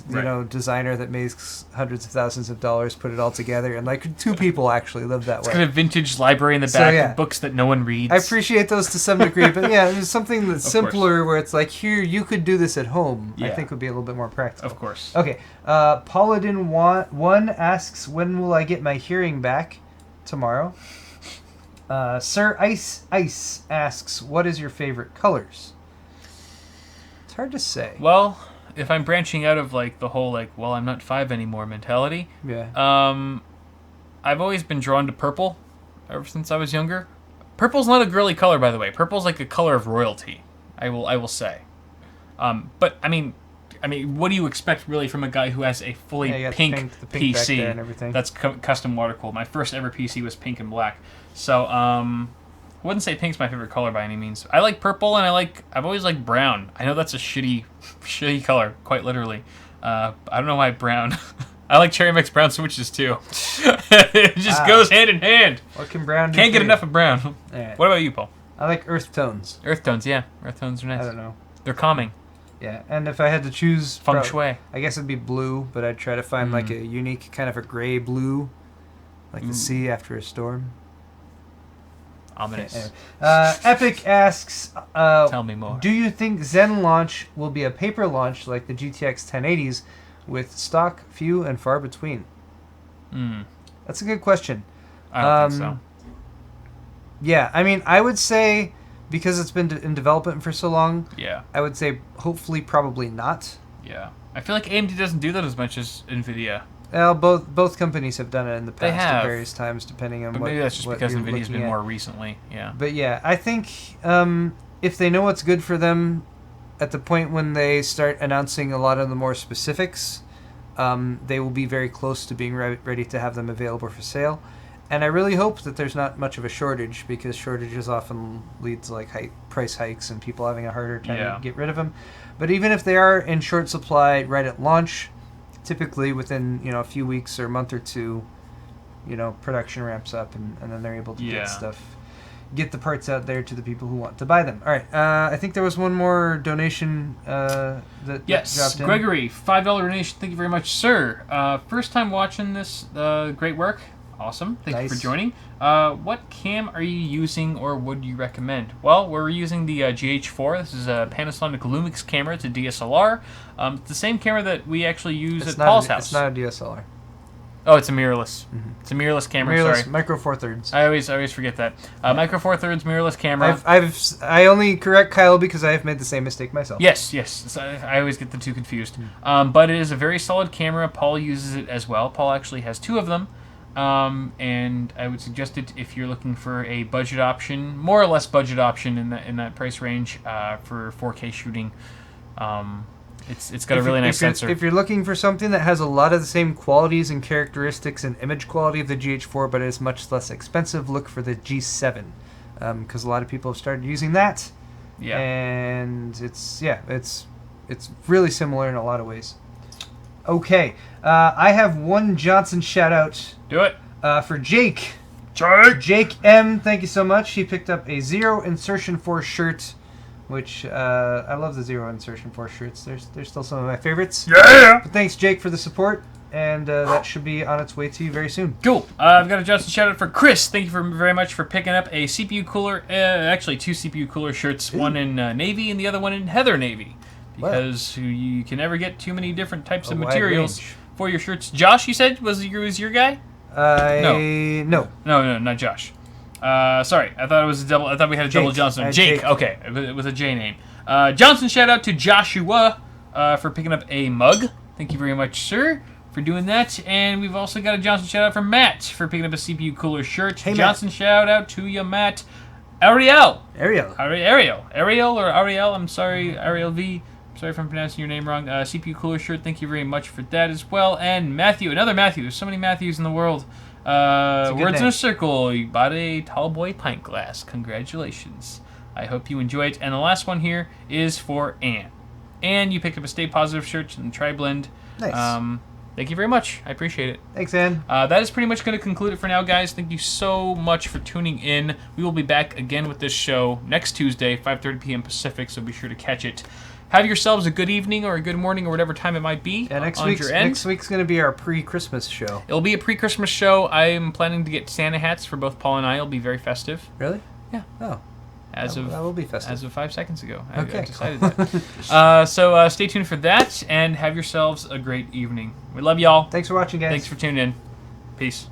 designer that makes hundreds of thousands of dollars put it all together, and, like, 2 people actually live that way. It's kind of vintage library in the back of books that no one reads. I appreciate those to some degree, but there's something that's simpler where it's like, here, you could do this at home, I think would be a little bit more practical. Of course. Okay, Paladin 1 asks, when will I get my hearing back? Tomorrow. Sir Ice asks, what is your favorite colors? It's hard to say. Well, if I'm branching out of like the whole like, well, I'm not 5 anymore mentality. I've always been drawn to purple ever since I was younger. Purple's not a girly color, by the way. Purple's like a color of royalty. I will say. But I mean, what do you expect really from a guy who has a fully pink PC that's custom water cooled? My first ever PC was pink and black. So I wouldn't say pink's my favorite color by any means. I like purple, and I've always liked brown. I know that's a shitty color, quite literally. I don't know why brown. I like Cherry Mix brown switches too. It just goes hand in hand. What can brown do? Can't get enough of brown. Right. What about you, Paul? I like earth tones. Earth tones, yeah. Earth tones are nice. I don't know. They're calming. Yeah, and if I had to choose... Feng shui. I guess it'd be blue, but I'd try to find like a unique kind of a gray blue, like the sea after a storm. Ominous. Okay, anyway. Epic asks... Tell me more. Do you think Zen launch will be a paper launch like the GTX 1080s with stock, few, and far between? That's a good question. I don't think so. Yeah, I mean, I would say... Because it's been in development for so long, I would say hopefully probably not. Yeah. I feel like AMD doesn't do that as much as Nvidia. Well, both companies have done it in the past at various times, depending on but maybe that's just because Nvidia's been more recently, But yeah, I think if they know what's good for them at the point when they start announcing a lot of the more specifics, they will be very close to being ready to have them available for sale. And I really hope that there's not much of a shortage, because shortages often lead to like price hikes and people having a harder time to get rid of them. But even if they are in short supply right at launch, typically within a few weeks or a month or two, production ramps up and then they're able to get the parts out there to the people who want to buy them. All right, I think there was one more donation that dropped in. Gregory, $5 donation. Thank you very much, sir. First time watching this. Great work. Awesome. Thank you for joining. What cam are you using, or would you recommend? Well, we're using the GH4. This is a Panasonic Lumix camera. It's a DSLR. It's the same camera that we actually use at Paul's house. It's not a DSLR. Oh, it's a mirrorless. It's a mirrorless camera. Mirrorless, Micro Four Thirds. I always forget that. Micro Four Thirds mirrorless camera. I only correct Kyle because I have made the same mistake myself. Yes. So I always get the two confused. But it is a very solid camera. Paul uses it as well. Paul actually has 2 of them. And I would suggest it if you're looking for a budget option, more or less budget option in that price range for 4K shooting. It's got a really nice sensor. If you're looking for something that has a lot of the same qualities and characteristics and image quality of the GH4, but is much less expensive, look for the G7, because a lot of people have started using that. Yeah. And it's really similar in a lot of ways. Okay, I have one Johnson shout out. Do it. For Jake M, thank you so much. He picked up a Zero Insertion Force shirt, which I love the Zero Insertion Force shirts. They're still some of my favorites. Yeah! But thanks, Jake, for the support, and that should be on its way to you very soon. Cool. I've got a Justin shout out for Chris. Thank you very much for picking up a CPU cooler. Actually, 2 CPU cooler shirts. Ooh. One in navy and the other one in heather navy. Because you can never get too many different types of materials for your shirts. Josh, you said, was your guy? No, not Josh. Sorry, I thought it was a double. I thought we had a double Johnson. Jake. Okay, it was a J name. Johnson, shout out to Joshua for picking up a mug. Thank you very much, sir, for doing that. And we've also got a Johnson shout out from Matt for picking up a CPU cooler shirt. Hey, Johnson, shout out to you, Matt. Ariel. Ariel. I'm sorry, Ariel V. Sorry if I'm pronouncing your name wrong. CPU cooler shirt. Thank you very much for that as well. And Matthew, another Matthew. There's so many Matthews in the world. Words in a circle. You bought a tall boy pint glass. Congratulations. I hope you enjoy it. And the last one here is for Anne. Anne, you picked up a Stay Positive shirt and Tri-Blend. Nice. Thank you very much. I appreciate it. Thanks, Anne. That is pretty much going to conclude it for now, guys. Thank you so much for tuning in. We will be back again with this show next Tuesday, 5:30 p.m. Pacific, so be sure to catch it. Have yourselves a good evening or a good morning or whatever time it might be. Yeah, next week's going to be our pre-Christmas show. It'll be a pre-Christmas show. I am planning to get Santa hats for both Paul and I. It'll be very festive. Really? Yeah. Oh. That will be festive. As of 5 seconds ago. Okay. I decided that. So stay tuned for that and have yourselves a great evening. We love y'all. Thanks for watching, guys. Thanks for tuning in. Peace.